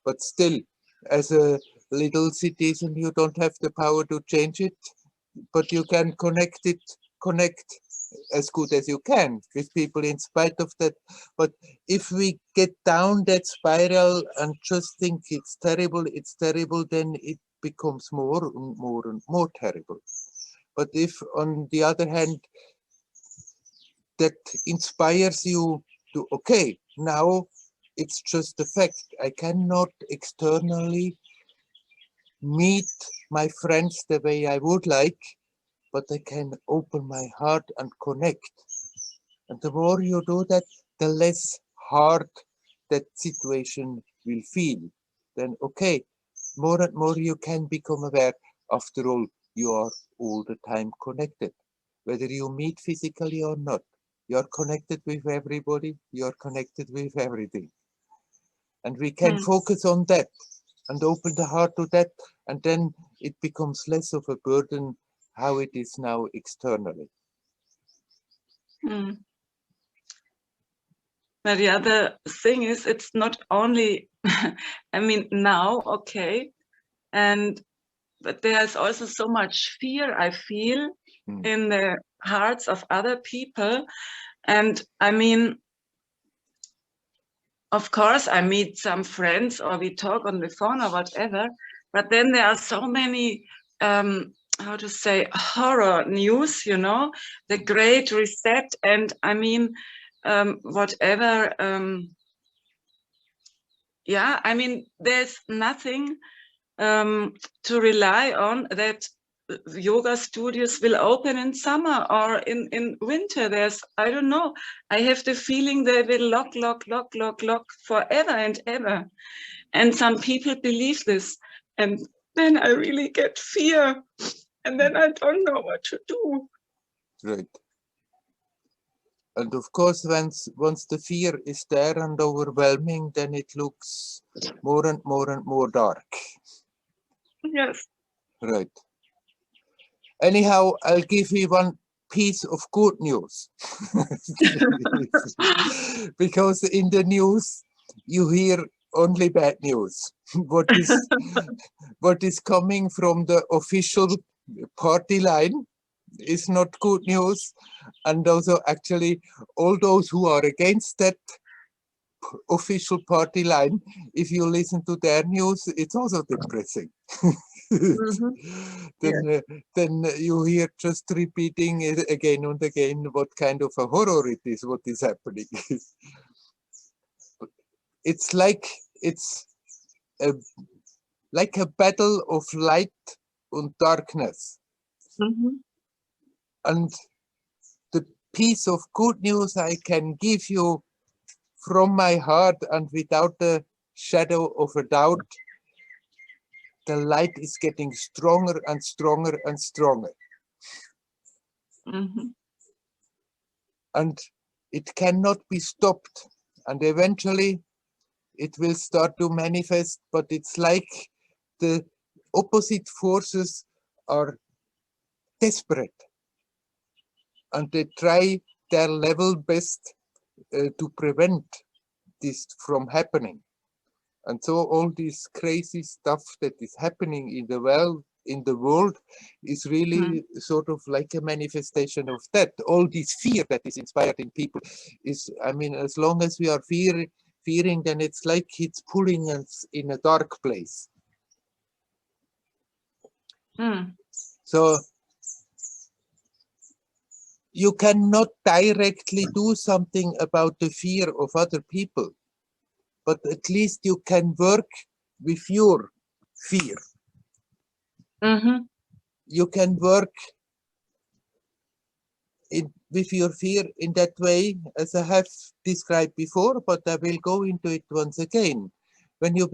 But still, as a little citizen, you don't have the power to change it, but you can connect as good as you can with people in spite of that. But if we get down that spiral and just think it's terrible, then it becomes more and more and more terrible. But if, on the other hand, that inspires you to, okay, now it's just a fact. I cannot externally meet my friends the way I would like, but I can open my heart and connect. And the more you do that, the less hard that situation will feel. Then, okay, more and more you can become aware. After all, you are all the time connected. Whether you meet physically or not, you are connected with everybody, you are connected with everything. And we can focus on that and open the heart to that, and then it becomes less of a burden how it is now externally. But the other thing is, it's not only, I mean, now, okay, but there's also so much fear I feel in the hearts of other people. And I mean, of course, I meet some friends or we talk on the phone or whatever, but then there are so many how to say, horror news, you know, the Great Reset, and I mean, whatever. Yeah, I mean, there's nothing to rely on that yoga studios will open in summer or in winter. There's, I don't know, I have the feeling they will lock forever and ever. And some people believe this. And then I really get fear. And then I don't know what to do. Right. And of course, once the fear is there and overwhelming, then it looks more and more dark. Yes. Right. Anyhow, I'll give you one piece of good news. Because in the news, you hear only bad news. What is coming from the official party line is not good news. And also actually all those who are against that official party line, if you listen to their news, it's also depressing. Then you hear just repeating it again and again what kind of a horror it is, what is happening. It's like a battle of light and darkness. And the piece of good news I can give you from my heart and without a shadow of a doubt, the light is getting stronger and stronger and stronger. And it cannot be stopped. And eventually it will start to manifest, but it's like the opposite forces are desperate. And they try their level best to prevent this from happening. And so all this crazy stuff that is happening in the world is really sort of like a manifestation of that. All this fear that is inspired in people is, I mean, as long as we are fearing, then it's like it's pulling us in a dark place. So you cannot directly do something about the fear of other people, but at least you can work with your fear. You can work with your fear in that way, as I have described before, but I will go into it once again. When you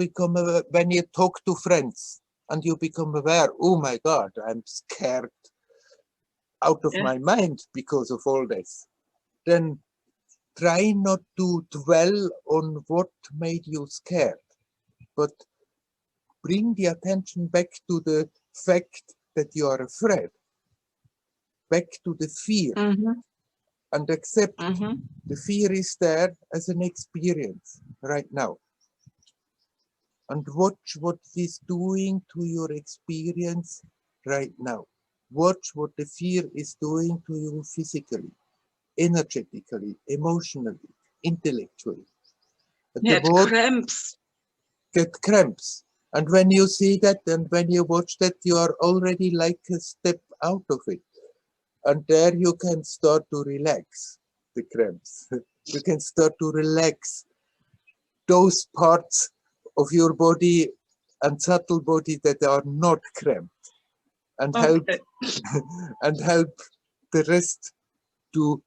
talk to friends and you become aware, oh my God, I'm scared out of my mind because of all this, then try not to dwell on what made you scared, but bring the attention back to the fact that you are afraid, back to the fear, and accept the fear is there as an experience right now. And watch what it is doing to your experience right now. Watch what the fear is doing to you physically, energetically, emotionally, intellectually. Cramps. Get cramps. And when you see that and when you watch that, you are already like a step out of it. And there you can start to relax the cramps. You can start to relax those parts of your body and subtle body that are not cramped, and help the rest to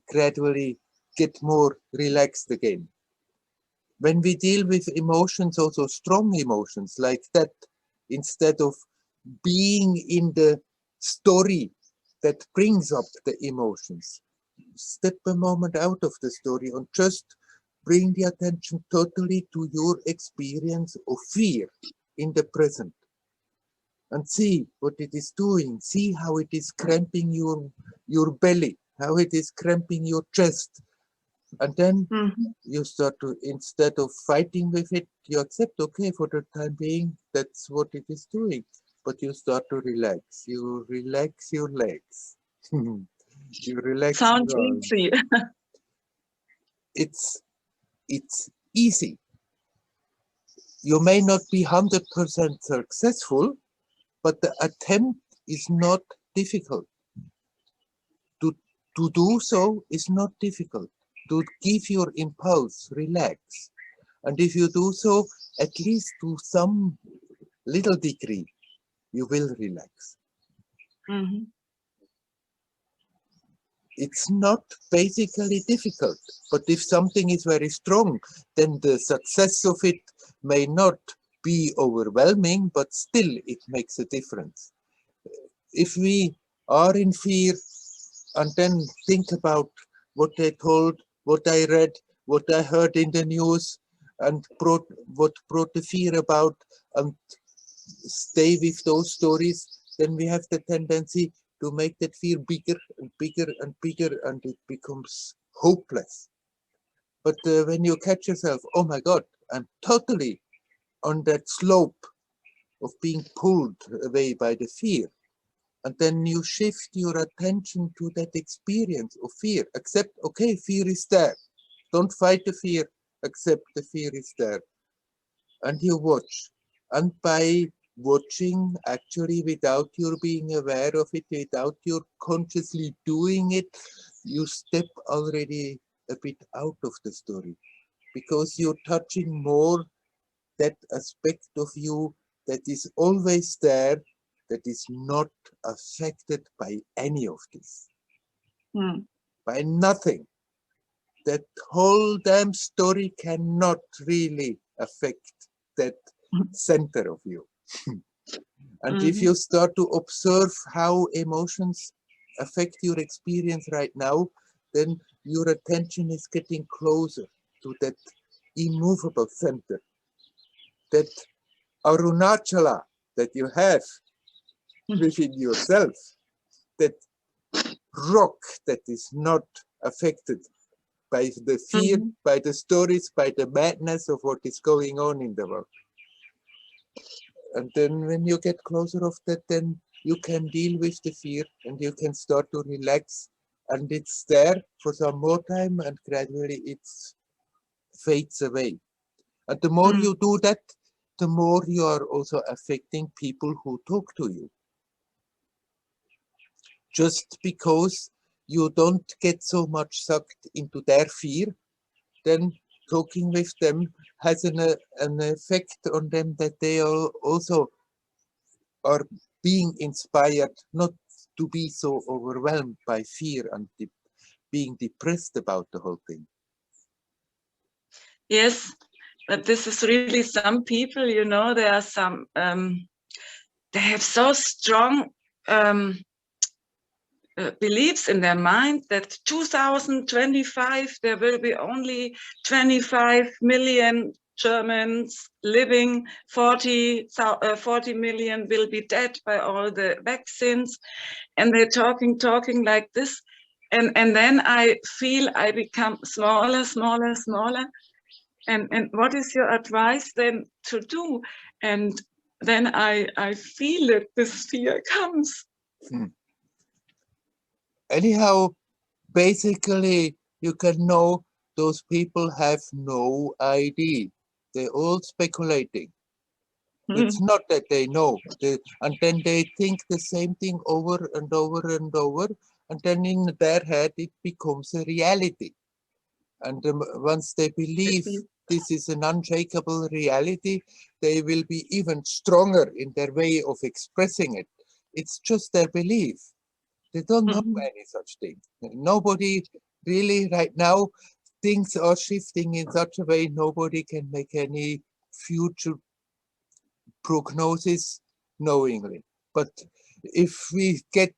gradually get more relaxed again. When we deal with emotions, also strong emotions like that, instead of being in the story that brings up the emotions, step a moment out of the story and just bring the attention totally to your experience of fear in the present. And see what it is doing. See how it is cramping your belly, how it is cramping your chest. And then you start to, instead of fighting with it, you accept, okay, for the time being, that's what it is doing. But you start to relax. You relax your legs. You relax. Sounds easy. It's easy. You may not be 100% successful, but the attempt is not difficult. To do so is not difficult. To give your impulse, relax. And if you do so, at least to some little degree, you will relax. Mhm. It's not basically difficult, but if something is very strong, then the success of it may not be overwhelming, but still it makes a difference. If we are in fear and then think about what they told, what I read, what I heard in the news, and what brought the fear about, and stay with those stories, then we have the tendency to make that fear bigger and bigger and bigger, and it becomes hopeless. But when you catch yourself, oh my God, I'm totally on that slope of being pulled away by the fear, and then you shift your attention to that experience of fear. Accept, okay, fear is there. Don't fight the fear. Accept the fear is there. And you watch. And by watching, actually, without your being aware of it, without your consciously doing it, you step already a bit out of the story, because you're touching more that aspect of you that is always there, that is not affected by any of this, by nothing. That whole damn story cannot really affect that center of you. And if you start to observe how emotions affect your experience right now, then your attention is getting closer to that immovable center, that Arunachala that you have within yourself, that rock that is not affected by the fear, by the stories, by the madness of what is going on in the world. And then when you get closer of that, then you can deal with the fear and you can start to relax, and it's there for some more time and gradually it fades away. And the more you do that, the more you are also affecting people who talk to you. Just because you don't get so much sucked into their fear, then talking with them has an effect on them, that they also are being inspired not to be so overwhelmed by fear and being depressed about the whole thing. Yes, but this is really some people, you know, there are some, they have so strong beliefs in their mind that 2025 there will be only 25 million Germans living, 40 million will be dead by all the vaccines, and they're talking like this, and then I feel I become smaller, and what is your advice then to do? And then I feel that this fear comes. Anyhow, basically, you can know those people have no idea. They're all speculating. It's not that they know. And then they think the same thing over and over and over. And then in their head, it becomes a reality. And once they believe this is an unshakable reality, they will be even stronger in their way of expressing it. It's just their belief. They don't know any such thing. Nobody really right now, things are shifting in such a way, nobody can make any future prognosis knowingly. But if we get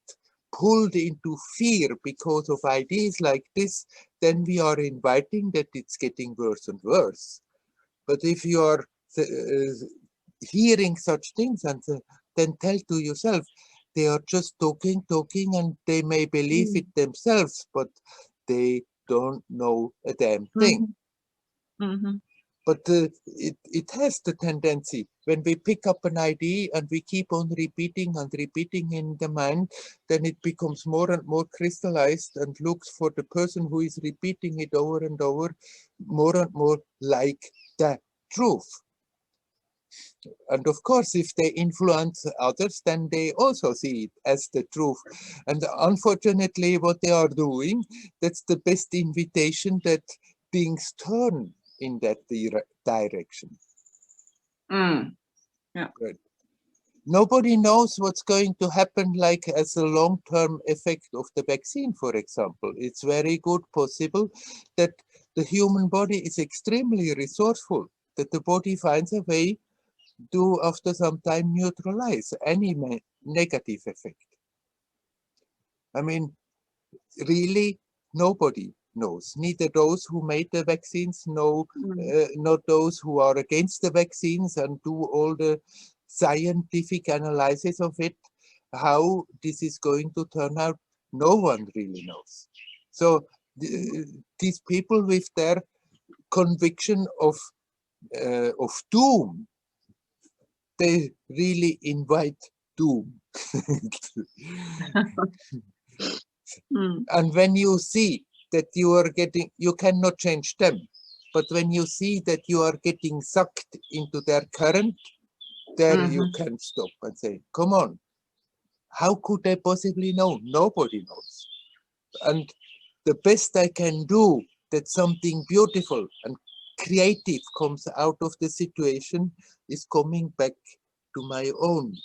pulled into fear because of ideas like this, then we are inviting that it's getting worse and worse. But if you are hearing such things and then tell to yourself, they are just talking, and they may believe it themselves, but they don't know a damn thing. But it has the tendency, when we pick up an idea and we keep on repeating and repeating in the mind, then it becomes more and more crystallized and looks for the person who is repeating it over and over, more and more like the truth. And of course, if they influence others, then they also see it as the truth. And unfortunately, what they are doing, that's the best invitation that things turn in that direction. Mm. Yeah. Good. Nobody knows what's going to happen, like as a long-term effect of the vaccine, for example. It's very good possible that the human body is extremely resourceful, that the body finds a way to, after some time, neutralize any negative effect. I mean, really, nobody knows. Neither those who made the vaccines know, not those who are against the vaccines and do all the scientific analysis of it. How this is going to turn out, no one really knows. So these people with their conviction of doom, they really invite doom. And when you see that you are getting, you cannot change them, but when you see that you are getting sucked into their current, there you can stop and say, come on, how could I possibly know? Nobody knows. And the best I can do, that something beautiful and creative comes out of the situation, is coming back to my own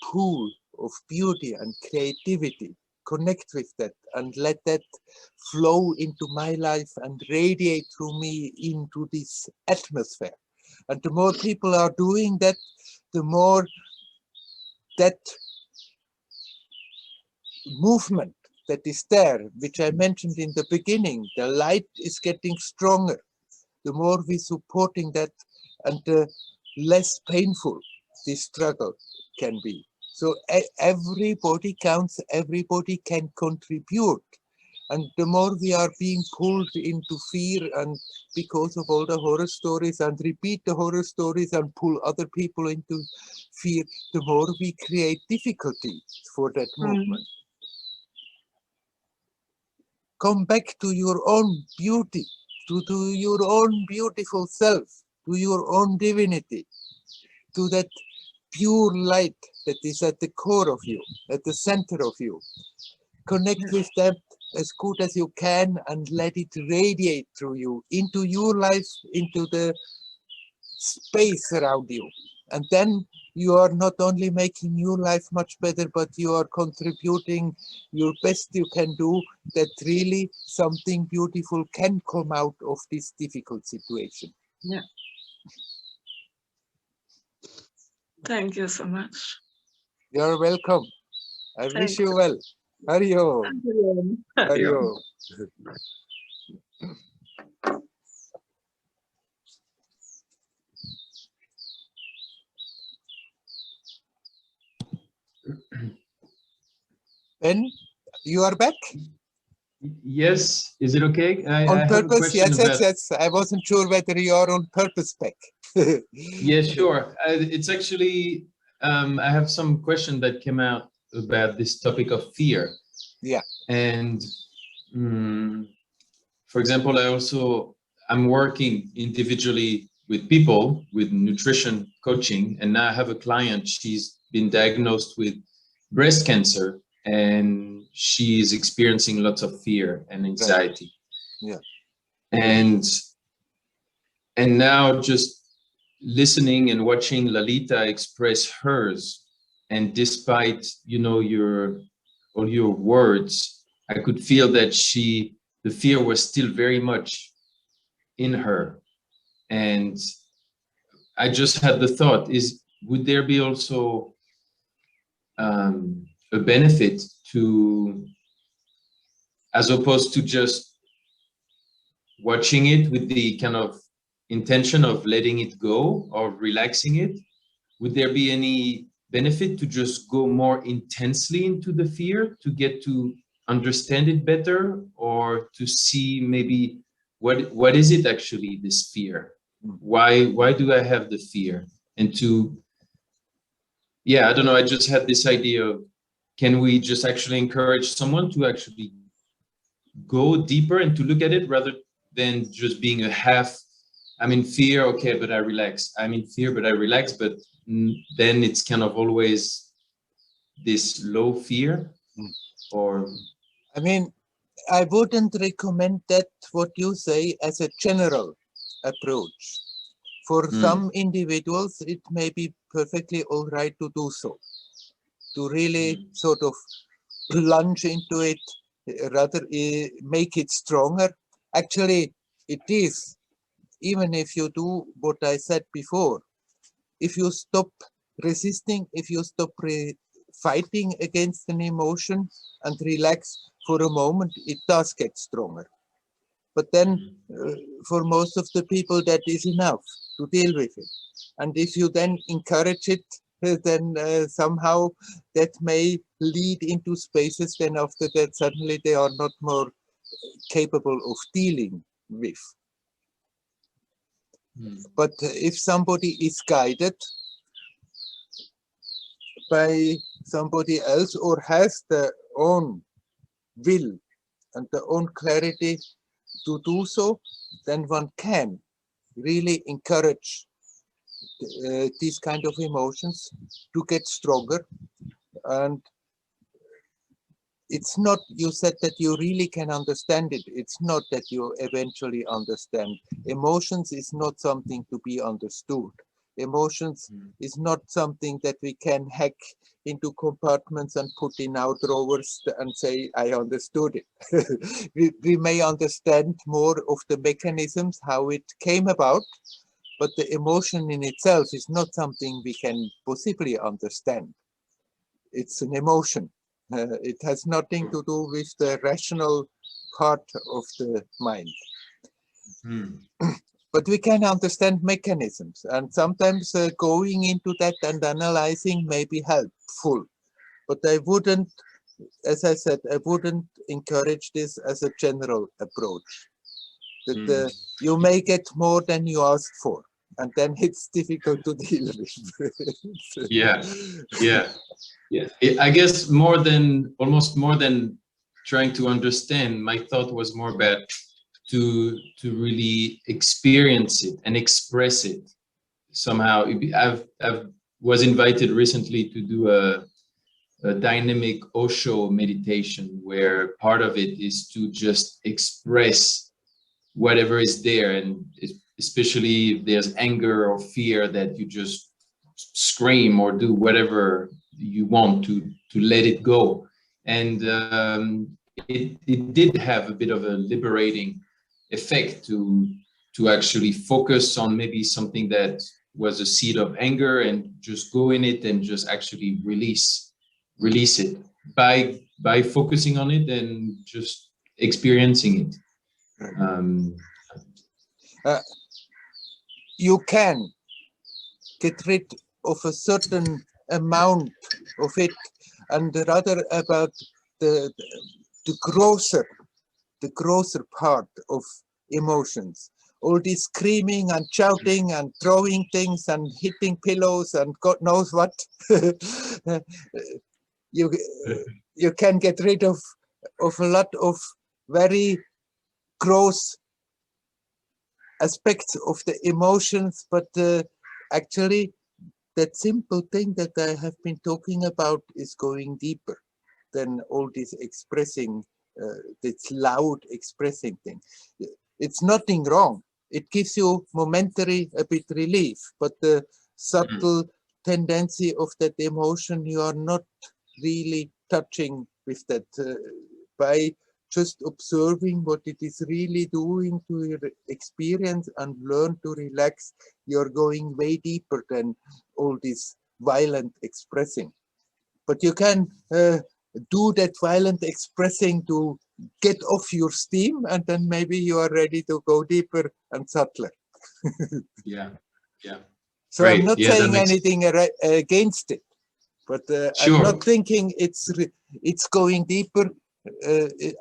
pool of beauty and creativity. Connect with that and let that flow into my life and radiate through me into this atmosphere. And the more people are doing that, the more that movement that is there, which I mentioned in the beginning, the light is getting stronger. The more we're supporting that, and the less painful this struggle can be. So everybody counts, everybody can contribute. And the more we are being pulled into fear, and because of all the horror stories, and repeat the horror stories and pull other people into fear, the more we create difficulty for that movement. Come back to your own beauty, to your own beautiful self, to your own divinity, to that pure light that is at the core of you, at the center of you. Connect with that as good as you can and let it radiate through you into your life, into the space around you. And then you are not only making your life much better, but you are contributing your best you can do, that really something beautiful can come out of this difficult situation. Yeah. Thank you so much. You're welcome. I wish you well. Hariyo. Hariyo. Ben, you are back? Yes, is it okay? On purpose? Yes. I wasn't sure whether you are on purpose back. Yeah, sure. It's actually, I have some question that came out about this topic of fear. Yeah. And for example, I'm working individually with people with nutrition coaching, and now I have a client, she's been diagnosed with breast cancer, and she's experiencing lots of fear and anxiety. Yeah. And now just listening and watching Lalita express hers, and despite, you know, all your words, I could feel that the fear was still very much in her. And I just had the thought, would there be also a benefit to, as opposed to just watching it with the kind of intention of letting it go or relaxing it, would there be any benefit to just go more intensely into the fear to get to understand it better, or to see maybe what is it actually, this fear? Why do I have the fear? And to, yeah, I don't know, I just had this idea of, can we just actually encourage someone to actually go deeper and to look at it rather than just being a half I'm in fear, okay, but I relax. I'm in fear, but I relax. But then it's kind of always this low fear, or I mean, I wouldn't recommend that what you say as a general approach. For some individuals, it may be perfectly all right to do so, to really sort of plunge into it, rather make it stronger. Actually, it is, even if you do what I said before, if you stop resisting, if you stop fighting against an emotion and relax for a moment, it does get stronger. But then for most of the people, that is enough to deal with it. And if you then encourage it, then somehow that may lead into spaces, then after that suddenly they are not more capable of dealing with. But if somebody is guided by somebody else or has their own will and their own clarity to do so, then one can really encourage these kind of emotions to get stronger. And it's not, you said that you really can understand it. It's not that you eventually understand. Emotions is not something to be understood. Emotions is not something that we can hack into compartments and put in our drawers and say, I understood it. we may understand more of the mechanisms, how it came about, but the emotion in itself is not something we can possibly understand. It's an emotion. It has nothing to do with the rational part of the mind. But we can understand mechanisms, and sometimes going into that and analyzing may be helpful. But I wouldn't, as I said, I wouldn't encourage this as a general approach. That you may get more than you ask for, and then it's difficult to deal with. Yeah. I guess almost more than trying to understand, my thought was more about to really experience it and express it somehow. I've was invited recently to do a dynamic Osho meditation, where part of it is to just express whatever is there, and especially if there's anger or fear, that you just scream or do whatever you want to let it go. And it did have a bit of a liberating effect to actually focus on maybe something that was a seed of anger and just go in it and just actually release it by focusing on it and just experiencing it. You can get rid of a certain amount of it, and rather about the grosser part of emotions. All this screaming and shouting and throwing things and hitting pillows and God knows what. You can get rid of a lot of very gross aspects of the emotions, but actually that simple thing that I have been talking about is going deeper than all this expressing, this loud expressing thing. It's nothing wrong. It gives you momentary a bit relief, but the subtle tendency of that emotion, you are not really touching with that by just observing what it is really doing to your experience and learn to relax. You're going way deeper than all this violent expressing. But you can do that violent expressing to get off your steam, and then maybe you are ready to go deeper and subtler. Yeah. So Great. I'm not saying anything against it, but Sure. I'm not thinking it's going deeper.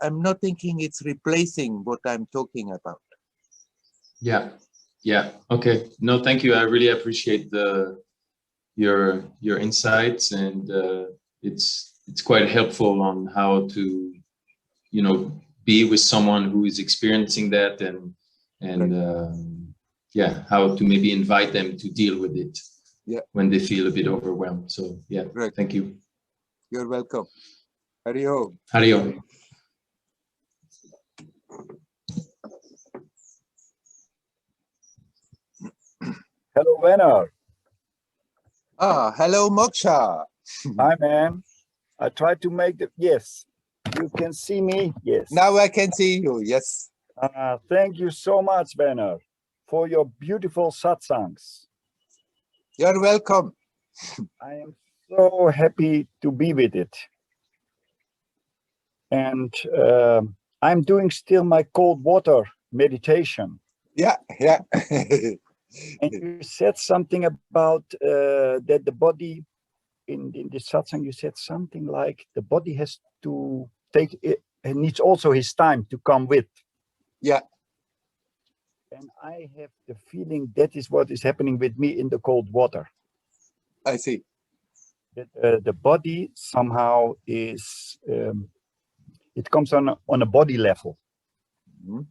I'm not thinking it's replacing what I'm talking about. Yeah. Okay. No, thank you. I really appreciate your insights, and it's quite helpful on how to, be with someone who is experiencing that, and yeah, how to maybe invite them to deal with it when they feel a bit overwhelmed. So yeah, Right. thank you. You're welcome. Hari Om. Hari Om. Hello, Werner. Ah, hello, Moksha. Hi, man. I tried to make the, yes, you can see me. Yes. Now I can see you. Yes. Thank you so much, Werner, for your beautiful satsangs. You're welcome. I am so happy to be with it. And I'm doing still my cold water meditation. Yeah, yeah. And you said something about that the body, in the satsang, you said something like the body has to take it, and needs also his time to come with. Yeah. And I have the feeling that is what is happening with me in the cold water. I see. That the body somehow is, it comes on a body level. Mm-hmm.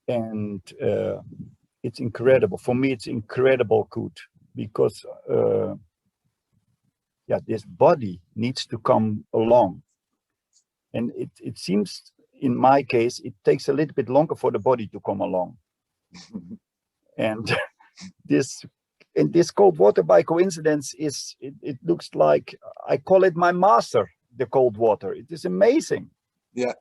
And it's incredible. For me, it's incredible good because yeah, this body needs to come along. And it seems, in my case, it takes a little bit longer for the body to come along. And this cold water, by coincidence, is it looks like, I call it my master, the cold water. It is amazing. Yeah.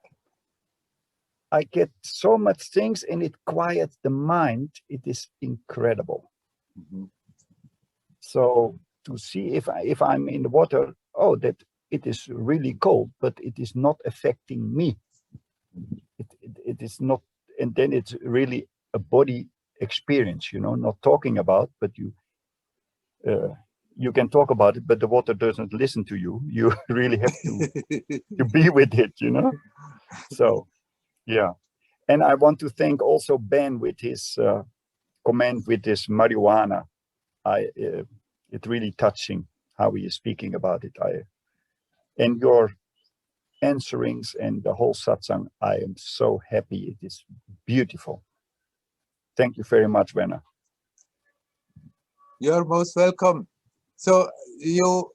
I get so much things, and it quiets the mind. It is incredible. Mm-hmm. So to see if I'm in the water, oh, that it is really cold, but it is not affecting me. It is not, and then it's really a body experience, you know, not talking about, but you can talk about it, but the water doesn't listen to you. You really have to be with it, you know. So yeah. And I want to thank also Ben with his comment with this marijuana. It's really touching how he is speaking about it. And your answerings and the whole satsang, I am so happy. It is beautiful. Thank you very much, Werner. You're most welcome. So you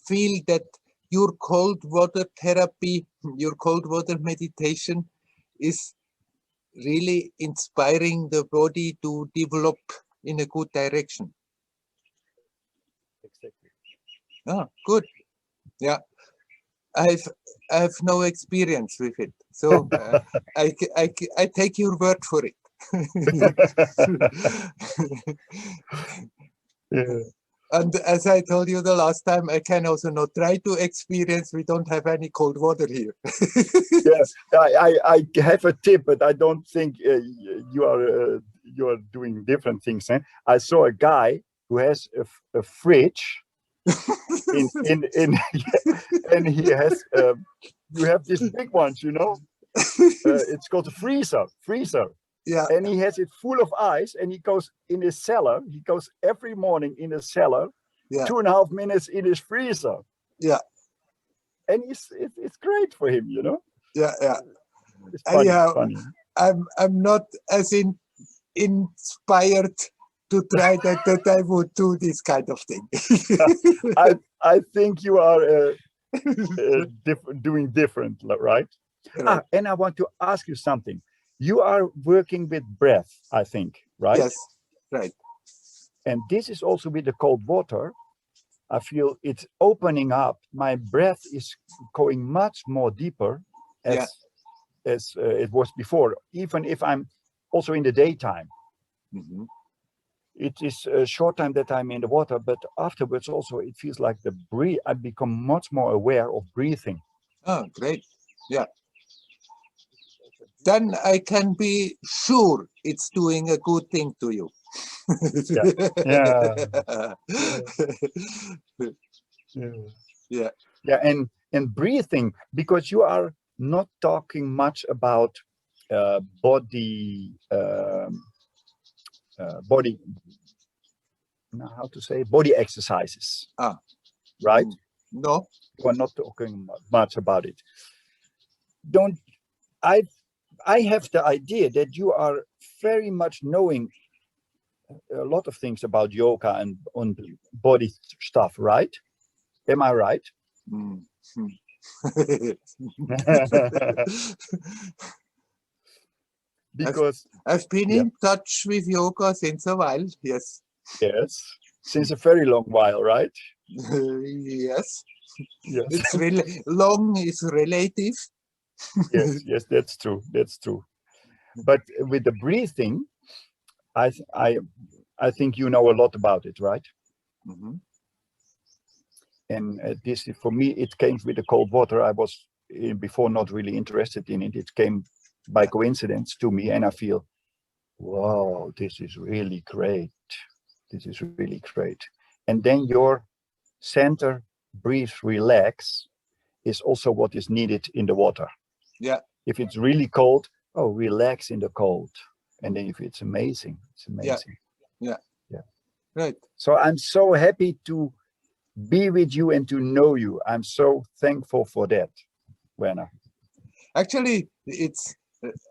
feel that your cold water therapy, your cold water meditation is really inspiring the body to develop in a good direction. Exactly. Ah, good. Yeah. I have no experience with it, so I take your word for it. Yeah. And as I told you the last time, I can also not try to experience. We don't have any cold water here. Yeah, I have a tip, but I don't think you are doing different things. Eh? I saw a guy who has a fridge in and he has you have these big ones, you know. It's called a freezer. Yeah. And he has it full of ice, and he goes in his cellar. He goes every morning in his cellar, Yeah. 2.5 minutes in his freezer. Yeah. And it's great for him, you know. Yeah, yeah. It's funny, Anyhow, funny. I'm not as inspired to try that I would do this kind of thing. I think you are doing different, right? Right. And I want to ask you something. You are working with breath, I think, right? Yes, right. And this is also with the cold water. I feel it's opening up. My breath is going much more deeper as it was before, even if I'm also in the daytime. Mm-hmm. It is a short time that I'm in the water, but afterwards also it feels like I become much more aware of breathing. Oh, great. Yeah. Then I can be sure it's doing a good thing to you. Yeah. And breathing, because you are not talking much about body exercises, right? No. We're not talking much about it. I have the idea that you are very much knowing a lot of things about yoga and on body stuff, right? Am I right? Mm. Because I've been yeah. in touch with yoga since a while, yes. Yes, since a very long while, right? Yes. Yes. It's really long is relative. Yes, yes, that's true. That's true. But with the breathing, I think you know a lot about it, right? Mhm. And this, for me, it came with the cold water. I was before not really interested in it. It came by coincidence to me, and I feel, wow, this is really great. This is really great. And then your center, breathe, relax, is also what is needed in the water. Yeah. If it's really cold, oh, relax in the cold. And then if it's amazing, it's amazing. Yeah. Yeah. Right. So I'm so happy to be with you and to know you. I'm so thankful for that, Werner. Actually, it's,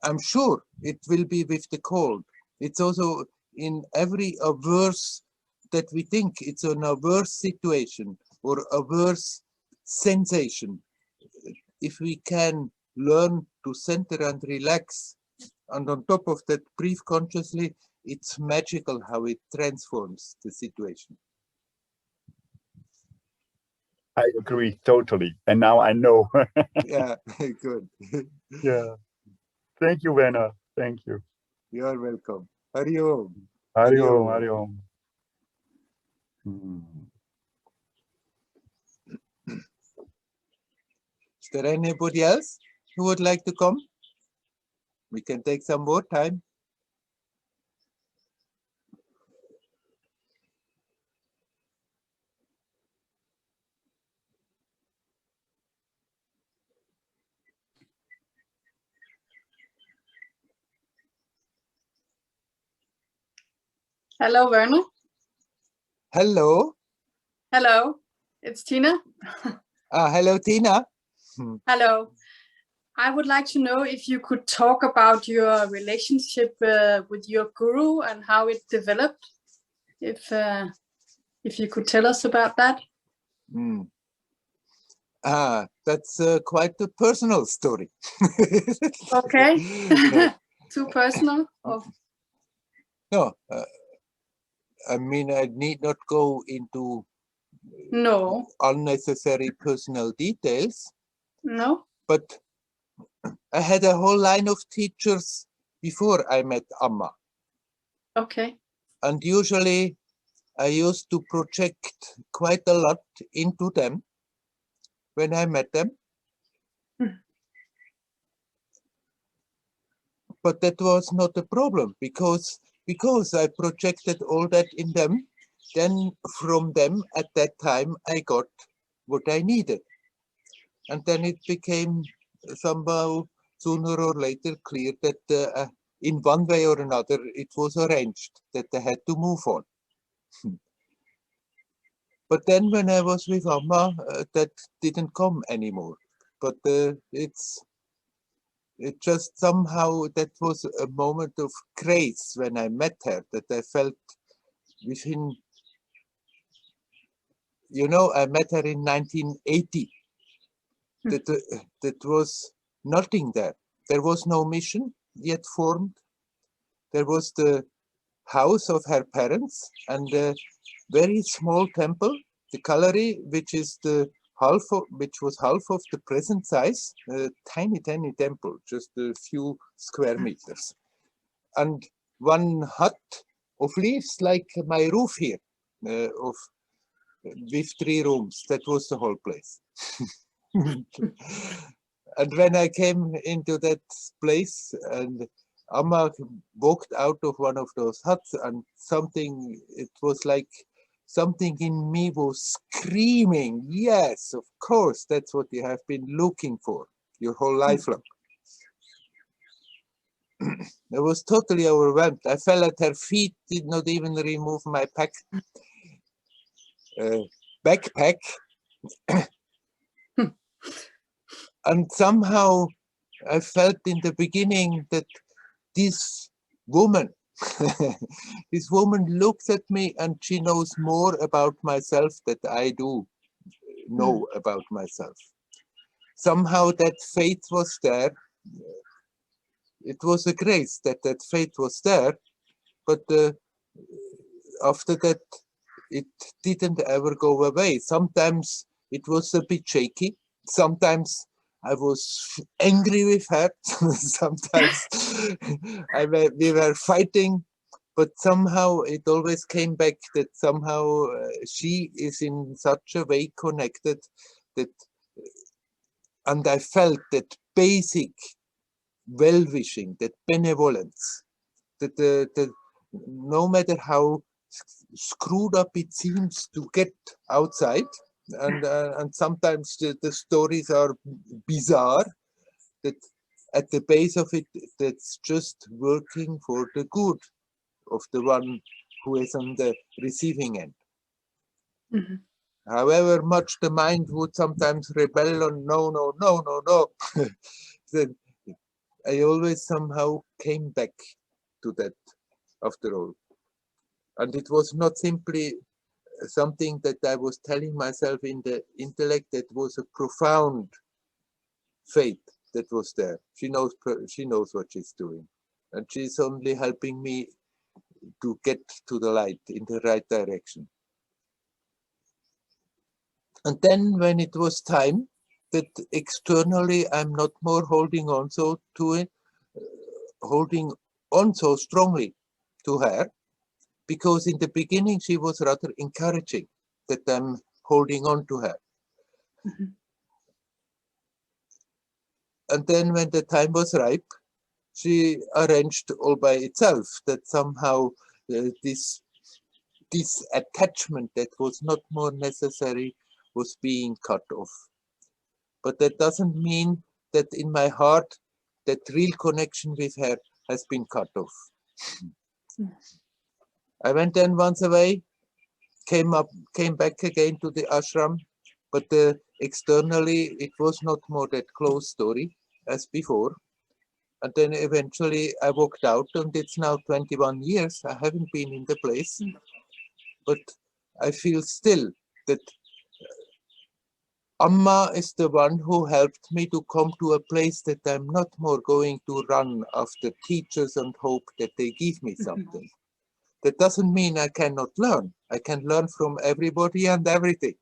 I'm sure it will be with the cold. It's also in every averse that we think it's an averse situation or averse sensation. If we can learn to center and relax, and on top of that, breathe consciously, it's magical how it transforms the situation. I agree totally. And now I know. Yeah, good. Yeah. Thank you, Werner. Thank you. You're welcome. Hari Om. Hari Hari Om, Om. Hari Om. Is there anybody else who would like to come? We can take some more time. Hello, Werner. Hello. Hello, it's Tina. Hello, Tina. Hello. I would like to know if you could talk about your relationship with your guru and how it developed. If you could tell us about that. That's quite a personal story. Okay. Too personal? Or... No, I mean, I need not go into no unnecessary personal details. No. But I had a whole line of teachers before I met Amma. Okay. And usually I used to project quite a lot into them when I met them. But that was not a problem because I projected all that in them. Then from them at that time, I got what I needed. And then it became somehow sooner or later clear that in one way or another, it was arranged that I had to move on. But then when I was with Amma, that didn't come anymore. But it just somehow, that was a moment of grace when I met her, that I felt within, you know, I met her in 1980. That was nothing there. There was no mission yet formed. There was the house of her parents and a very small temple, the gallery, which is which was half of the present size, a tiny temple, just a few square meters, and one hut of leaves like my roof here, with 3 rooms. That was the whole place. And when I came into that place and Amma walked out of one of those huts, and it was like something in me was screaming, yes, of course, that's what you have been looking for your whole life long. I was totally overwhelmed. I fell at her feet, did not even remove my backpack. And somehow I felt in the beginning that this woman, this woman looks at me and she knows more about myself than I do know about myself. Somehow that faith was there. It was a grace that that faith was there, but after that, it didn't ever go away. Sometimes it was a bit shaky. Sometimes I was angry with her. Sometimes we were fighting, but somehow it always came back that somehow she is in such a way connected that, and I felt that basic well-wishing, that benevolence, that no matter how screwed up it seems to get outside, and sometimes the stories are bizarre, that at the base of it, that's just working for the good of the one who is on the receiving end. Mhm. However much the mind would sometimes rebel on no, then I always somehow came back to that after all. And it was not simply something that I was telling myself in the intellect, that was a profound faith that was there. She knows what she's doing. And she's only helping me to get to the light in the right direction. And then when it was time that externally I'm not more holding on so to it, holding on so strongly to her, because in the beginning she was rather encouraging that I'm holding on to her. Mhm. And then when the time was ripe, she arranged all by itself that somehow this attachment that was not more necessary was being cut off. But that doesn't mean that in my heart that real connection with her has been cut off. I went then once away, came back again to the ashram, but externally it was not more that close story as before. And then eventually I walked out, and it's now 21 years. I haven't been in the place, but I feel still that Amma is the one who helped me to come to a place that I'm not more going to run after teachers and hope that they give me something. That doesn't mean I cannot learn. I can learn from everybody and everything.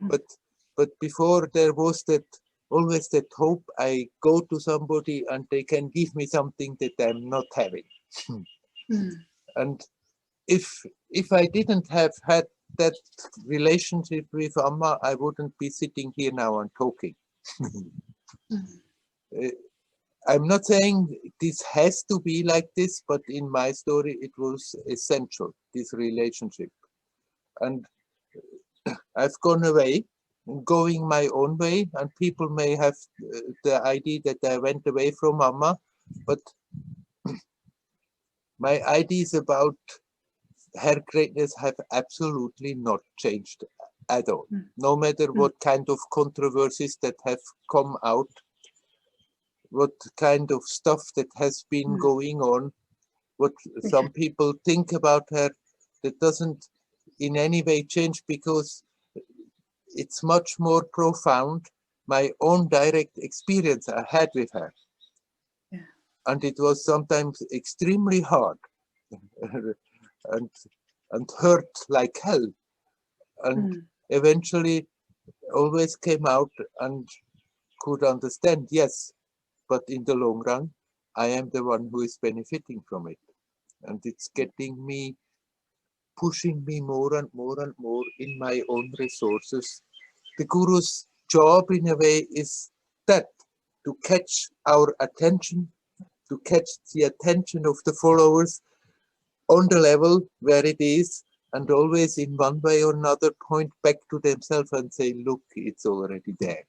But before there was that always that hope I go to somebody and they can give me something that I'm not having. And if I didn't have had that relationship with Amma, I wouldn't be sitting here now and talking. I'm not saying this has to be like this, but in my story, it was essential, this relationship. And I've gone away, going my own way, and people may have the idea that I went away from Amma, but my ideas about her greatness have absolutely not changed at all. No matter what kind of controversies that have come out, what kind of stuff that has been going on, what some people think about her, that doesn't in any way change, because it's much more profound, my own direct experience I had with her. And it was sometimes extremely hard and hurt like hell. And eventually always came out and could understand, yes, but in the long run, I am the one who is benefiting from it. And it's getting me, pushing me more and more and more in my own resources. The Guru's job in a way is that, to catch our attention, to catch the attention of the followers on the level where it is, and always in one way or another point back to themselves and say, look, it's already there.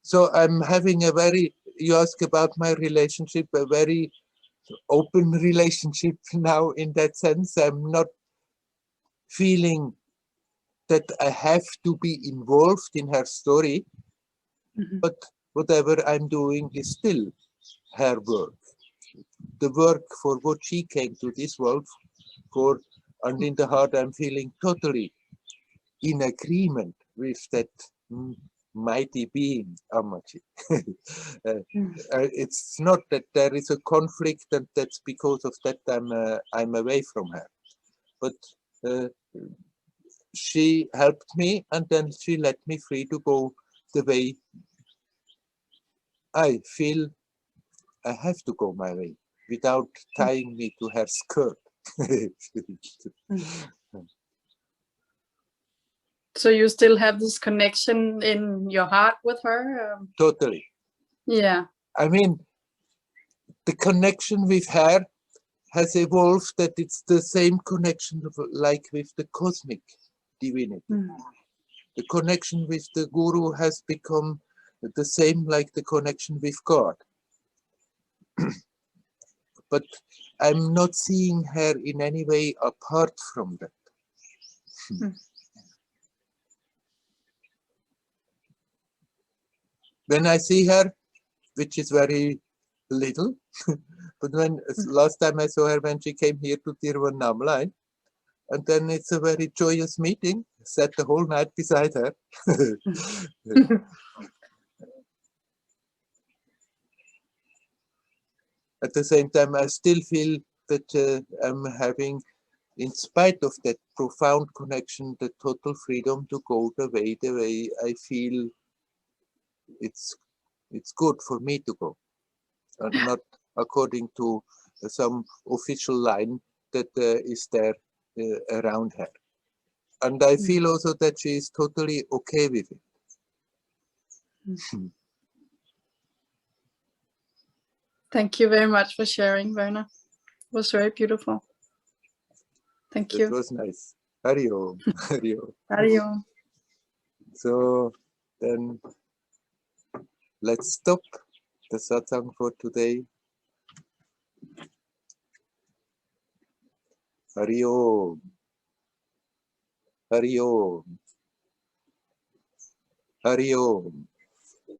So I'm having a very, you ask about my relationship, a very open relationship now in that sense. I'm not feeling that I have to be involved in her story, but whatever I'm doing is still her work. The work for what she came to this world for, and in the heart I'm feeling totally in agreement with that mighty being, Amachi. It's not that there is a conflict and that's because of that I'm away from her. But she helped me and then she let me free to go the way I feel I have to go my way without tying me to her skirt. So you still have this connection in your heart with her? Totally. Yeah. I mean, the connection with her has evolved that it's the same connection like with the cosmic divinity. The connection with the guru has become the same like the connection with God. But I'm not seeing her in any way apart from that. When I see her, which is very little, but when last time I saw her when she came here to Tiruvannamalai, and then it's a very joyous meeting. Sat the whole night beside her. At the same time, I still feel that I'm having, in spite of that profound connection, the total freedom to go the way I feel it's good for me to go, and not according to some official line that is there around her. And I feel also that she is totally okay with it. Thank you very much for sharing, Werner. It was very beautiful. Thank you. It was nice. Hari Om. Hari Om. Hari Om. So then let's stop the satsang for today. Hari Om. Hari Om. Hari Om.